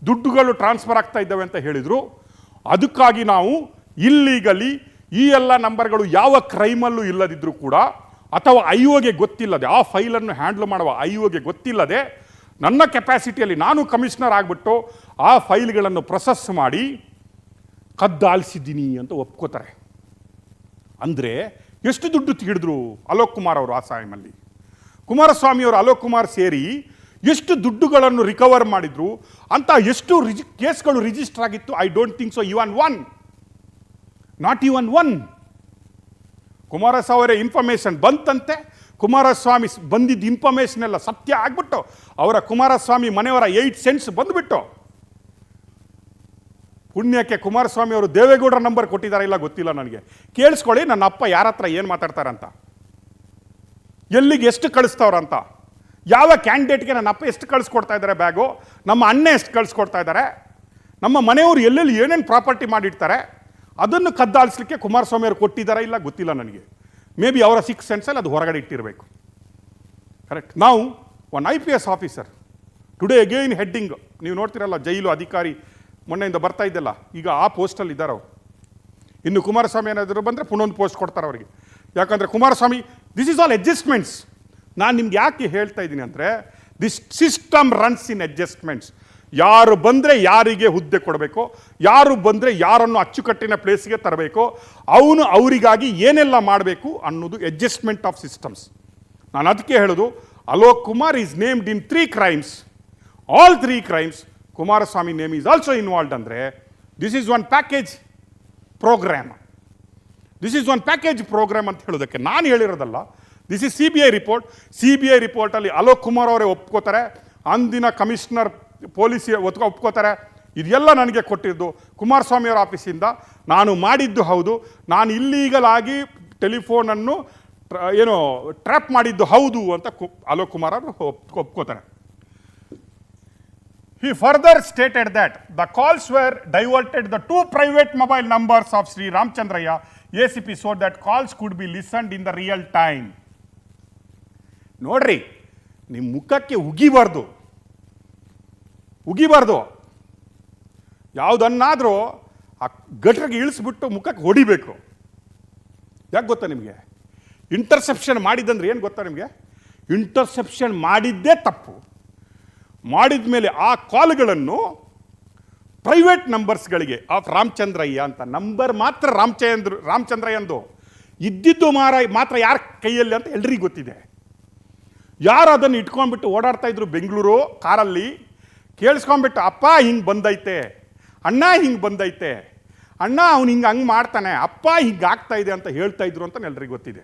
ದುಡ್ಡುಗಳು transfer ಆಗ್ತಾ ಇದ್ದಾವೆ ಅಂತ ಹೇಳಿದರು. ಅದಕ್ಕಾಗಿ ನಾವು ಇಲ್ಲೀಗಲಿ ಈ ಎಲ್ಲ ನಂಬರ್ಗಳು ಯಾವ ಕ್ರೈಮಲ್ಲೂ ಇಲ್ಲದಿದ್ದರೂ ಕೂಡ, ಅಥವಾ IOಗೆ ಗೊತ್ತಿಲ್ಲದೆ, ಆ ಫೈಲನ್ನು ಹ್ಯಾಂಡ್ಲ್ ಮಾಡುವ IOಗೆ ಗೊತ್ತಿಲ್ಲದೆ, ನನ್ನ ಕೆಪಾಸಿಟಿಯಲ್ಲಿ ನಾನು ಕಮಿಷನರ್ ಆಗಿಬಿಟ್ಟು ಆ ಫೈಲ್ಗಳನ್ನು ಪ್ರೊಸೆಸ್ ಮಾಡಿ ಕದ್ದಾಲಿಸಿದ್ದೀನಿ ಅಂತ ಒಪ್ಕೋತಾರೆ. ಅಂದರೆ ಎಷ್ಟು ದುಡ್ಡು ತೆಗೆದ್ರು ಅಲೋಕ್ ಕುಮಾರ್ ಅವರು ಆ ಟೈಮಲ್ಲಿ? ಕುಮಾರಸ್ವಾಮಿಯವರು ಅಲೋಕ್ ಕುಮಾರ್ ಸೇರಿ ಎಷ್ಟು ದುಡ್ಡುಗಳನ್ನು ರಿಕವರ್ ಮಾಡಿದ್ರು ಅಂತ, ಎಷ್ಟು ಕೇಸ್ಗಳು ರಿಜಿಸ್ಟರ್ ಆಗಿತ್ತು? I don't think so even one, not even one. Kumaraswamy information ಬಂತಂತೆ, ಕುಮಾರಸ್ವಾಮಿ ಬಂದಿದ್ದ ಇನ್ಫಾರ್ಮೇಷನ್ ಎಲ್ಲ ಸತ್ಯ ಆಗ್ಬಿಟ್ಟು ಅವರ ಕುಮಾರಸ್ವಾಮಿ ಮನೆಯವರ 8 ಸೆಂಟ್ಸ್ ಬಂದುಬಿಟ್ಟು, ಪುಣ್ಯಕ್ಕೆ ಕುಮಾರಸ್ವಾಮಿ ಅವರು ದೇವೇಗೌಡರ ನಂಬರ್ ಕೊಟ್ಟಿದ್ದಾರೆ, ಇಲ್ಲ ಗೊತ್ತಿಲ್ಲ ನನಗೆ. ಕೇಳಿಸ್ಕೊಳ್ಳಿ, ನನ್ನ ಅಪ್ಪ ಯಾರ ಹತ್ರ ಏನು ಮಾತಾಡ್ತಾರಂತ, ಎಲ್ಲಿಗೆ ಎಷ್ಟು ಕಳಿಸ್ತವ್ರಂತ, ಯಾವ ಕ್ಯಾಂಡಿಡೇಟ್ಗೆ ನನ್ನ ಅಪ್ಪ ಎಷ್ಟು ಕಳಿಸ್ಕೊಡ್ತಾ ಇದ್ದಾರೆ ಬ್ಯಾಗು, ನಮ್ಮ ಅಣ್ಣ ಎಷ್ಟು ಕಳಿಸ್ಕೊಡ್ತಾ ಇದ್ದಾರೆ, ನಮ್ಮ ಮನೆಯವರು ಎಲ್ಲೆಲ್ಲಿ ಏನೇನು ಪ್ರಾಪರ್ಟಿ ಮಾಡಿರ್ತಾರೆ, ಅದನ್ನು ಕದ್ದಾಳಿಸ್ಲಿಕ್ಕೆ ಕುಮಾರಸ್ವಾಮಿ ಅವರು ಕೊಟ್ಟಿದ್ದಾರೆ, ಇಲ್ಲ ಗೊತ್ತಿಲ್ಲ ನನಗೆ. ಮೇ ಬಿ ಅವರ 6 ಸೆನ್ಸಲ್ಲಿ ಅದು ಹೊರಗಡೆ ಇಟ್ಟಿರಬೇಕು. ಕರೆಕ್ಟ್. ನಾವು one IPS officer today again heading, ನೀವು ನೋಡ್ತಿರಲ್ಲ, ಜೈಲು ಅಧಿಕಾರಿ ಮೊನ್ನೆಯಿಂದ ಬರ್ತಾ ಇದ್ದಲ್ಲ, ಈಗ ಆ ಪೋಸ್ಟಲ್ಲಿ ಇದ್ದಾರೆ ಅವರು. ಇನ್ನು ಕುಮಾರಸ್ವಾಮಿ ಏನಾದರೂ ಬಂದರೆ ಪುನೊಂದು ಪೋಸ್ಟ್ ಕೊಡ್ತಾರೆ ಅವರಿಗೆ. ಯಾಕಂದರೆ Kumaraswamy, this is all adjustments. ನಾನು ನಿಮ್ಗೆ ಯಾಕೆ ಹೇಳ್ತಾ ಇದ್ದೀನಿ ಅಂದರೆ, this system runs in adjustments. ಯಾರು ಬಂದರೆ ಯಾರಿಗೆ ಹುದ್ದೆ ಕೊಡಬೇಕು, ಯಾರು ಬಂದರೆ ಯಾರನ್ನು ಅಚ್ಚುಕಟ್ಟಿನ ಪ್ಲೇಸ್ಗೆ ತರಬೇಕು, ಅವನು ಅವರಿಗಾಗಿ ಏನೆಲ್ಲ ಮಾಡಬೇಕು ಅನ್ನೋದು ಅಡ್ಜಸ್ಟ್ಮೆಂಟ್ ಆಫ್ ಸಿಸ್ಟಮ್ಸ್. ನಾನು ಅದಕ್ಕೆ ಹೇಳೋದು, Alok Kumar is named in 3 crimes, all 3 crimes Kumaraswamy name is also involved. ಅಂದರೆ this is one package program, this is one package program ಅಂತ ಹೇಳೋದಕ್ಕೆ ನಾನು ಹೇಳಿರೋದಲ್ಲ. This is CBI report. CBI ರಿಪೋರ್ಟಲ್ಲಿ ಅಲೋಕ್ ಕುಮಾರ್ ಅವರೇ ಒಪ್ಕೋತಾರೆ, ಅಂದಿನ ಕಮಿಷನರ್ ಪೊಲೀಸ್ ಒಪ್ಕೋತಾರೆ, ಇದೆಲ್ಲ ನನಗೆ ಕೊಟ್ಟಿದ್ದು ಕುಮಾರಸ್ವಾಮಿ ಅವರ ಆಫೀಸಿಂದ, ನಾನು ಮಾಡಿದ್ದು ಹೌದು, ನಾನು ಇಲ್ಲೀಗಲ್ ಆಗಿ ಟೆಲಿಫೋನನ್ನು ಏನು ಟ್ರ್ಯಾಪ್ ಮಾಡಿದ್ದು ಹೌದು ಅಂತ ಅಲೋಕ್ ಕುಮಾರ್ ಅವರು ಒಪ್ಕೋತಾರೆ. He further stated that the calls were diverted the 2 private mobile numbers of Sri Ramchandraya ACP so that calls could be listened in the real time. ನೋಡ್ರಿ, ನಿಮ್ಮ ಮುಖಕ್ಕೆ ಉಗಿಬಾರ್ದು, ಯಾವುದನ್ನಾದರೂ ಆ ಗಟ್ರಿಗೆ ಇಳಿಸ್ಬಿಟ್ಟು ಮುಖಕ್ಕೆ ಹೊಡಿಬೇಕು. ಯಾಕೆ ಗೊತ್ತಾ ನಿಮಗೆ? ಇಂಟರ್ಸೆಪ್ಷನ್ ಮಾಡಿದ್ದಂದ್ರೆ ಏನು ಗೊತ್ತಾ ನಿಮಗೆ? ಇಂಟರ್ಸೆಪ್ಷನ್ ಮಾಡಿದ್ದೇ ತಪ್ಪು. ಮಾಡಿದ ಮೇಲೆ ಆ ಕಾಲ್ಗಳನ್ನು ಪ್ರೈವೇಟ್ ನಂಬರ್ಸ್ಗಳಿಗೆ ಆಫ್ ರಾಮಚಂದ್ರಯ್ಯ ಅಂತ ನಂಬರ್ ಮಾತ್ರ ರಾಮಚಂದ್ರಯ್ಯಂದು, ಇದ್ದಿದ್ದು ಮಾತ್ರ ಯಾರ ಕೈಯಲ್ಲಿ ಅಂತ ಎಲ್ರಿಗೂ ಗೊತ್ತಿದೆ. ಯಾರು ಅದನ್ನು ಇಟ್ಕೊಂಡ್ಬಿಟ್ಟು ಓಡಾಡ್ತಾ ಇದ್ರು ಬೆಂಗಳೂರು ಕಾರಲ್ಲಿ, ಕೇಳಿಸ್ಕೊಂಡ್ಬಿಟ್ಟು ಅಪ್ಪ ಹಿಂಗೆ ಬಂದೈತೆ, ಅಣ್ಣ ಹಿಂಗೆ ಬಂದೈತೆ, ಅಣ್ಣ ಅವ್ನು ಹಂಗೆ ಮಾಡ್ತಾನೆ, ಅಪ್ಪ ಹಿಂಗೆ ಆಗ್ತಾ ಇದೆ ಅಂತ ಹೇಳ್ತಾ ಇದ್ರು ಅಂತ ಎಲ್ರಿಗೂ ಗೊತ್ತಿದೆ.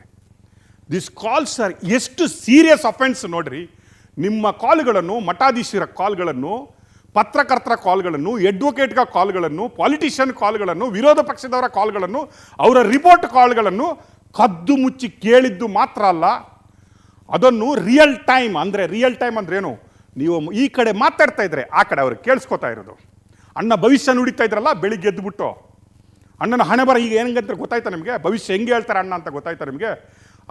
ದಿಸ್ ಕಾಲ್ಸ್ ಆರ್ ಎಷ್ಟು ಸೀರಿಯಸ್ ಅಫೆನ್ಸ್ ನೋಡ್ರಿ. ನಿಮ್ಮ ಕಾಲ್ಗಳನ್ನು, ಮಠಾಧೀಶರ ಕಾಲ್ಗಳನ್ನು, ಪತ್ರಕರ್ತರ ಕಾಲ್ಗಳನ್ನು, ಅಡ್ವೊಕೇಟ್ಗಳ ಕಾಲ್ಗಳನ್ನು, ಪಾಲಿಟಿಷಿಯನ್ ಕಾಲ್ಗಳನ್ನು, ವಿರೋಧ ಪಕ್ಷದವರ ಕಾಲ್ಗಳನ್ನು, ಅವರ ರಿಪೋರ್ಟ್ ಕಾಲ್ಗಳನ್ನು ಕದ್ದು ಮುಚ್ಚಿ ಕೇಳಿದ್ದು ಮಾತ್ರ ಅಲ್ಲ, ಅದನ್ನು ರಿಯಲ್ ಟೈಮ್ ಅಂದ್ರೇನು, ನೀವು ಈ ಕಡೆ ಮಾತಾಡ್ತಾ ಇದ್ರೆ ಆ ಕಡೆ ಅವ್ರಿಗೆ ಕೇಳಿಸ್ಕೊತಾ ಇರೋದು. ಅಣ್ಣ ಭವಿಷ್ಯ ನುಡಿತಾ ಇದ್ರಲ್ಲ ಬೆಳಿಗ್ಗೆ ಎದ್ದುಬಿಟ್ಟು, ಅಣ್ಣನ ಹಣೆ ಬರ ಈಗ ಏನಂತ ಗೊತ್ತಾಯ್ತಾ ನಿಮಗೆ? ಭವಿಷ್ಯ ಹೆಂಗೆ ಹೇಳ್ತಾರೆ ಅಣ್ಣ ಅಂತ ಗೊತ್ತಾಯ್ತಾ ನಿಮಗೆ?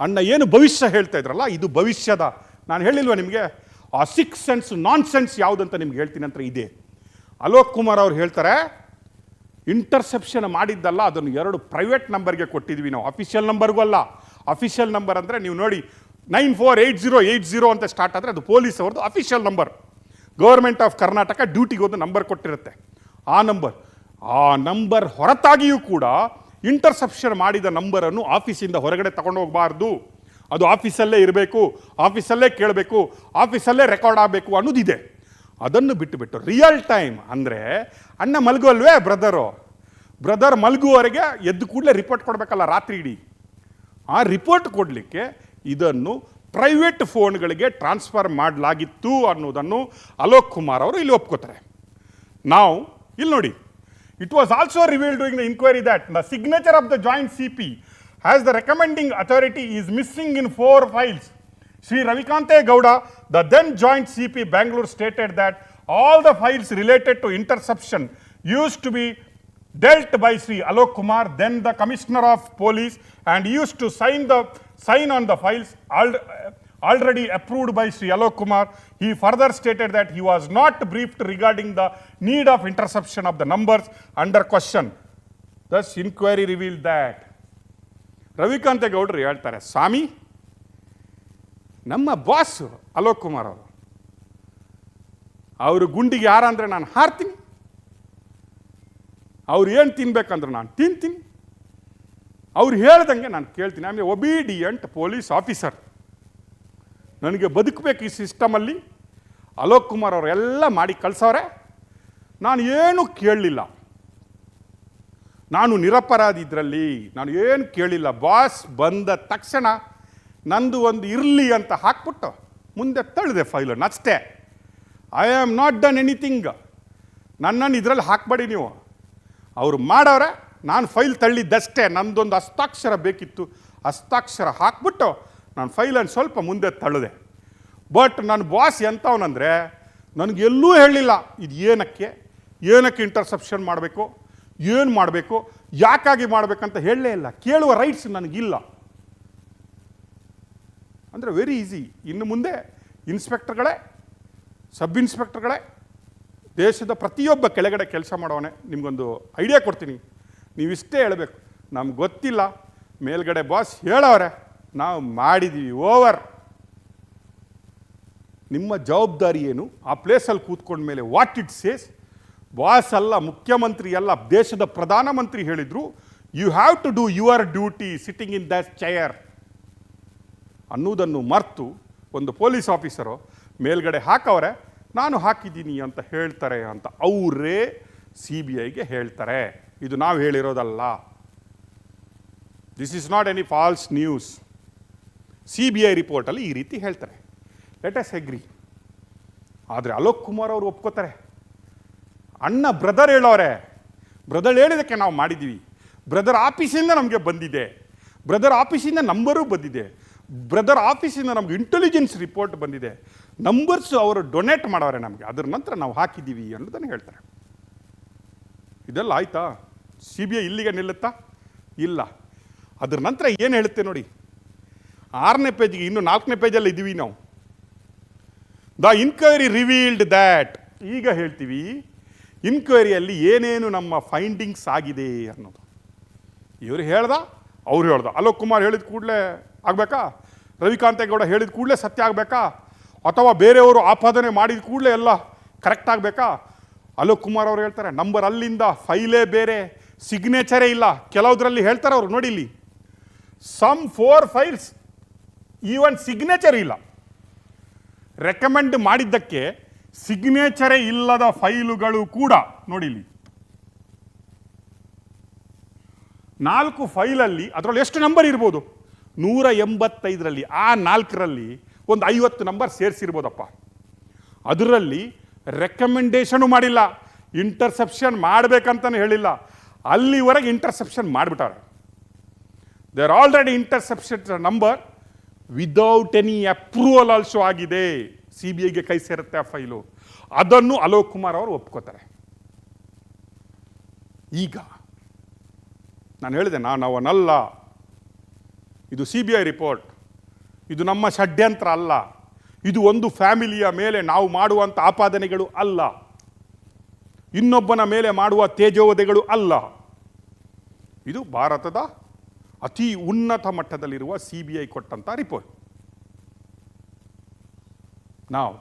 ಅಣ್ಣ ಏನು ಭವಿಷ್ಯ ಹೇಳ್ತಾ ಇದ್ರಲ್ಲ, ಇದು ಭವಿಷ್ಯದ, ನಾನು ಹೇಳಿಲ್ವ ನಿಮಗೆ ಆ 6 ಸೆನ್ಸ್ ನಾನ್ ಸೆನ್ಸ್ ಯಾವುದಂತ ನಿಮ್ಗೆ ಹೇಳ್ತೀನಿ ಅಂತ ಇದೆ. ಅಲೋಕ್ ಕುಮಾರ್ ಅವ್ರು ಹೇಳ್ತಾರೆ, ಇಂಟರ್ಸೆಪ್ಷನ್ ಮಾಡಿದ್ದಲ್ಲ, ಅದನ್ನು 2 ಪ್ರೈವೇಟ್ ನಂಬರ್ಗೆ ಕೊಟ್ಟಿದ್ವಿ ನಾವು, ಅಫಿಷಿಯಲ್ ನಂಬರ್ಗೂ ಅಲ್ಲ. ಅಫಿಷಿಯಲ್ ನಂಬರ್ ಅಂದರೆ ನೀವು ನೋಡಿ 948080 ಅಂತ ಸ್ಟಾರ್ಟ್ ಆದರೆ ಅದು ಪೊಲೀಸ್ ಅವ್ರದ್ದು official number. Government of Karnataka ಡ್ಯೂಟಿಗೆ ಒಂದು ನಂಬರ್ ಕೊಟ್ಟಿರುತ್ತೆ. ಆ ನಂಬರ್ ಹೊರತಾಗಿಯೂ ಕೂಡ ಇಂಟರ್ಸೆಪ್ಷನ್ ಮಾಡಿದ ನಂಬರನ್ನು ಆಫೀಸಿಂದ ಹೊರಗಡೆ ತಗೊಂಡು ಹೋಗಬಾರ್ದು, ಅದು ಆಫೀಸಲ್ಲೇ ಇರಬೇಕು, ಆಫೀಸಲ್ಲೇ ಕೇಳಬೇಕು, ಆಫೀಸಲ್ಲೇ ರೆಕಾರ್ಡ್ ಆಗಬೇಕು ಅನ್ನೋದಿದೆ. ಅದನ್ನು ಬಿಟ್ಟು ರಿಯಲ್ ಟೈಮ್ ಅಂದರೆ ಅಣ್ಣ ಮಲಗುವಲ್ವೇ ಬ್ರದರ್ ಮಲಗುವವರೆಗೆ ಎದ್ದು ಕೂಡಲೇ ರಿಪೋರ್ಟ್ ಕೊಡಬೇಕಲ್ಲ ರಾತ್ರಿ ಇಡೀ. ಆ ರಿಪೋರ್ಟ್ ಕೊಡಲಿಕ್ಕೆ ಇದನ್ನು ಪ್ರೈವೇಟ್ ಫೋನ್ಗಳಿಗೆ ಟ್ರಾನ್ಸ್ಫರ್ ಮಾಡಲಾಗಿತ್ತು ಅನ್ನೋದನ್ನು ಅಲೋಕ್ ಕುಮಾರ್ ಅವರು ಇಲ್ಲಿ ಒಪ್ಕೋತಾರೆ. ನಾವು ಇಲ್ಲಿ ನೋಡಿ, it was also revealed during the inquiry that the signature of the joint CP as the recommending authority is missing in 4 files. Sri Ravikante Gowda, the then joint CP Bangalore, stated that all the files related to interception used to be dealt by Sri Alok Kumar, then the Commissioner of Police, and used to sign on the files already approved by Sri Alok Kumar. He further stated that he was not briefed regarding the need of interception of the numbers under question. Thus, inquiry revealed that. ರವಿಕಾಂತ ಗೌಡರು ಹೇಳ್ತಾರೆ, ಸ್ವಾಮಿ ನಮ್ಮ boss Alok Kumar ಅವರು ಗುಂಡಿಗೆ ಯಾರ ಅಂದರೆ ನಾನು ಹಾರ್ತೀನಿ, ಅವ್ರು ಏನು ತಿನ್ಬೇಕಂದ್ರೆ ನಾನು ತಿಂತೀನಿ, ಅವ್ರು ಹೇಳ್ದಂಗೆ ನಾನು ಕೇಳ್ತೀನಿ. ಆಮೇಲೆ ಒಬೀಡಿಯಂಟ್ ಪೊಲೀಸ್ ಆಫೀಸರ್, ನನಗೆ ಬದುಕಬೇಕು ಈ ಸಿಸ್ಟಮಲ್ಲಿ. ಅಲೋಕ್ ಕುಮಾರ್ ಅವರು ಎಲ್ಲ ಮಾಡಿ ಕಳ್ಸವ್ರೆ, ನಾನು ಏನೂ ಕೇಳಲಿಲ್ಲ, ನಾನು ನಿರಪರಾಧಿ ಇದರಲ್ಲಿ, ನಾನು ಏನು ಕೇಳಿಲ್ಲ. ಬಾಸ್ ಬಂದ ತಕ್ಷಣ ನಂದು ಒಂದು ಇರಲಿ ಅಂತ ಹಾಕ್ಬಿಟ್ಟು ಮುಂದೆ ತಳ್ಳಿದೆ ಫೈಲನ್ನು ಅಷ್ಟೇ. I am not done anything, ನನ್ನನ್ನು ಇದರಲ್ಲಿ ಹಾಕಬೇಡಿ ನೀವು. ಅವರು ಮಾಡವ್ರೆ, ನಾನು ಫೈಲ್ ತಳ್ಳಿದ್ದಷ್ಟೇ. ನನ್ನದೊಂದು ಹಸ್ತಾಕ್ಷರ ಬೇಕಿತ್ತು, ಹಸ್ತಾಕ್ಷರ ಹಾಕ್ಬಿಟ್ಟು ನಾನು ಫೈಲನ್ನು ಸ್ವಲ್ಪ ಮುಂದೆ ತಳ್ಳಿದೆ. ಬಟ್ ನನ್ನ ಬಾಸ್ ಎಂಥವನಂದರೆ ನನಗೆಲ್ಲೂ ಹೇಳಲಿಲ್ಲ ಇದು ಏನಕ್ಕೆ ಇಂಟರ್ಸೆಪ್ಷನ್ ಮಾಡಬೇಕು, ಏನು ಮಾಡಬೇಕು, ಯಾಕಾಗಿ ಮಾಡಬೇಕಂತ ಹೇಳಲೇ ಇಲ್ಲ. ಕೇಳುವ ರೈಟ್ಸ್ ನನಗಿಲ್ಲ ಅಂದರೆ ವೆರಿ ಈಸಿ. ಇನ್ನು ಮುಂದೆ ಇನ್ಸ್ಪೆಕ್ಟರ್ಗಳೇ, ಸಬ್ ಇನ್ಸ್ಪೆಕ್ಟರ್ಗಳೇ, ದೇಶದ ಪ್ರತಿಯೊಬ್ಬ ಕೆಳಗಡೆ ಕೆಲಸ ಮಾಡೋವನೇ, ನಿಮಗೊಂದು ಐಡಿಯಾ ಕೊಡ್ತೀನಿ, ನೀವಿಷ್ಟೇ ಹೇಳಬೇಕು, ನಮ್ಗೆ ಗೊತ್ತಿಲ್ಲ, ಮೇಲ್ಗಡೆ ಬಾಸ್ ಹೇಳೋರೆ, ನಾವು ಮಾಡಿದ್ದೀವಿ, ಓವರ್. ನಿಮ್ಮ ಜವಾಬ್ದಾರಿ ಏನು? ಆ ಪ್ಲೇಸಲ್ಲಿ ಕೂತ್ಕೊಂಡ ಮೇಲೆ ವಾಟ್ ಇಟ್ ಸೇಸ್, ಬಾಸ್ ಅಲ್ಲ, ಮುಖ್ಯಮಂತ್ರಿ ಅಲ್ಲ, ದೇಶದ ಪ್ರಧಾನಮಂತ್ರಿ ಹೇಳಿದ್ರು, you have to do your duty sitting in that chair ಅನ್ನೋದನ್ನು ಮರೆತು ಒಂದು ಪೊಲೀಸ್ ಆಫೀಸರು ಮೇಲ್ಗಡೆ ಹಾಕವ್ರೆ, ನಾನು ಹಾಕಿದ್ದೀನಿ ಅಂತ ಹೇಳ್ತಾರೆ ಅಂತ ಅವರೇ CBIಗೆ ಹೇಳ್ತಾರೆ. ಇದು ನಾವು ಹೇಳಿರೋದಲ್ಲ. This is not any false news. CBI ರಿಪೋರ್ಟಲ್ಲಿ ಈ ರೀತಿ ಹೇಳ್ತಾರೆ. Let us agree. ಆದರೆ ಅಲೋಕ್ ಕುಮಾರ್ ಅವರು ಒಪ್ಕೋತಾರೆ. ಅಣ್ಣ ಬ್ರದರ್ ಹೇಳೋರೆ, ಬ್ರದರ್ ಹೇಳಿದಕ್ಕೆ ನಾವು ಮಾಡಿದ್ದೀವಿ, ಬ್ರದರ್ ಆಫೀಸಿಂದ ನಮಗೆ ಬಂದಿದೆ, ಬ್ರದರ್ ಆಫೀಸಿಂದ ನಂಬರು ಬಂದಿದೆ, ಬ್ರದರ್ ಆಫೀಸಿಂದ ನಮಗೆ ಇಂಟೆಲಿಜೆನ್ಸ್ ರಿಪೋರ್ಟ್ ಬಂದಿದೆ, ನಂಬರ್ಸ್ ಅವರು ಡೊನೇಟ್ ಮಾಡೋರೆ ನಮಗೆ, ಅದರ ನಂತರ ನಾವು ಹಾಕಿದ್ದೀವಿ ಅನ್ನೋದನ್ನು ಹೇಳ್ತಾರೆ. ಇದೆಲ್ಲ ಆಯ್ತಾ? CBI ಇಲ್ಲಿಗೆ ನಿಲ್ಲುತ್ತಾ? ಇಲ್ಲ. ಅದರ ನಂತರ ಏನು ಹೇಳುತ್ತೆ ನೋಡಿ, 6ನೇ ಪೇಜ್ಗೆ, ಇನ್ನು 4ನೇ ಪೇಜಲ್ಲಿ ಇದ್ದೀವಿ ನಾವು. ದ ಇನ್ಕ್ವೈರಿ ರಿವೀಲ್ಡ್ ದ್ಯಾಟ್, ಈಗ ಹೇಳ್ತೀವಿ ಇನ್ಕ್ವೈರಿಯಲ್ಲಿ ಏನೇನು ನಮ್ಮ ಫೈಂಡಿಂಗ್ಸ್ ಆಗಿದೆ ಅನ್ನೋದು. ಇವರು ಅವ್ರು ಹೇಳ್ದ, ಅಲೋಕ್ ಕುಮಾರ್ ಹೇಳಿದ ಕೂಡಲೇ ಆಗಬೇಕಾ? ರವಿಕಾಂತೇಗೌಡ ಹೇಳಿದ ಕೂಡಲೇ ಸತ್ಯ ಆಗಬೇಕಾ? ಅಥವಾ ಬೇರೆಯವರು ಆಪಾದನೆ ಮಾಡಿದ ಕೂಡಲೇ ಎಲ್ಲ ಕರೆಕ್ಟ್ ಆಗಬೇಕಾ? ಅಲೋಕ್ ಕುಮಾರ್ ಅವರು ಹೇಳ್ತಾರೆ, ನಂಬರ್ ಅಲ್ಲಿಂದ ಫೈಲೇ ಬೇರೆ, ಸಿಗ್ನೇಚರೇ ಇಲ್ಲ. ಕೆಲವುದರಲ್ಲಿ ಹೇಳ್ತಾರೆ ಅವರು, ನೋಡಿ ಇಲ್ಲಿ ಸಮ್ 4 ಫೈಲ್ಸ್ ಈವನ್ ಸಿಗ್ನೇಚರ್ ಇಲ್ಲ. ರೆಕಮೆಂಡ್ ಮಾಡಿದ್ದಕ್ಕೆ ಸಿಗ್ನೇಚರೇ ಇಲ್ಲದ ಫೈಲುಗಳು ಕೂಡ ನೋಡಿ ಇಲ್ಲಿ 4 ಫೈಲಲ್ಲಿ ಅದರಲ್ಲಿ ಎಷ್ಟು ನಂಬರ್ ಇರ್ಬೋದು? 185ರಲ್ಲಿ ಆ 4ರಲ್ಲಿ ಒಂದು 50 ನಂಬರ್ ಸೇರಿಸಿರ್ಬೋದಪ್ಪ. ಅದರಲ್ಲಿ ರೆಕಮೆಂಡೇಶನು ಮಾಡಿಲ್ಲ, ಇಂಟರ್ಸೆಪ್ಷನ್ ಮಾಡಬೇಕಂತಲೂ ಹೇಳಿಲ್ಲ, ಅಲ್ಲಿವರೆಗೆ ಇಂಟರ್ಸೆಪ್ಷನ್ ಮಾಡಿಬಿಟ್ಟಾರೆ. There already interception number without any approval also ಆಗಿದೆ. CBIಗೆ ಕೈ ಸೇರುತ್ತೆ ಆ ಫೈಲು. ಅದನ್ನು ಅಲೋಕ್ ಕುಮಾರ್ ಅವರು ಒಪ್ಕೋತಾರೆ. ಈಗ ನಾನು ಹೇಳಿದೆ, ನಾನು ಅವನಲ್ಲ, ಇದು CBI ರಿಪೋರ್ಟ್, ಇದು ನಮ್ಮ ಷಡ್ಯಂತ್ರ ಅಲ್ಲ, ಇದು ಒಂದು ಫ್ಯಾಮಿಲಿಯ ಮೇಲೆ ನಾವು ಮಾಡುವಂಥ ಆಪಾದನೆಗಳು ಅಲ್ಲ, ಇನ್ನೊಬ್ಬನ ಮೇಲೆ ಮಾಡುವ ತೇಜೋವಧೆಗಳು ಅಲ್ಲ. ಇದು ಭಾರತದ ಅತಿ ಉನ್ನತ ಮಟ್ಟದಲ್ಲಿರುವ CBI ಕೊಟ್ಟಂಥ ರಿಪೋರ್ಟ್. ನಾವು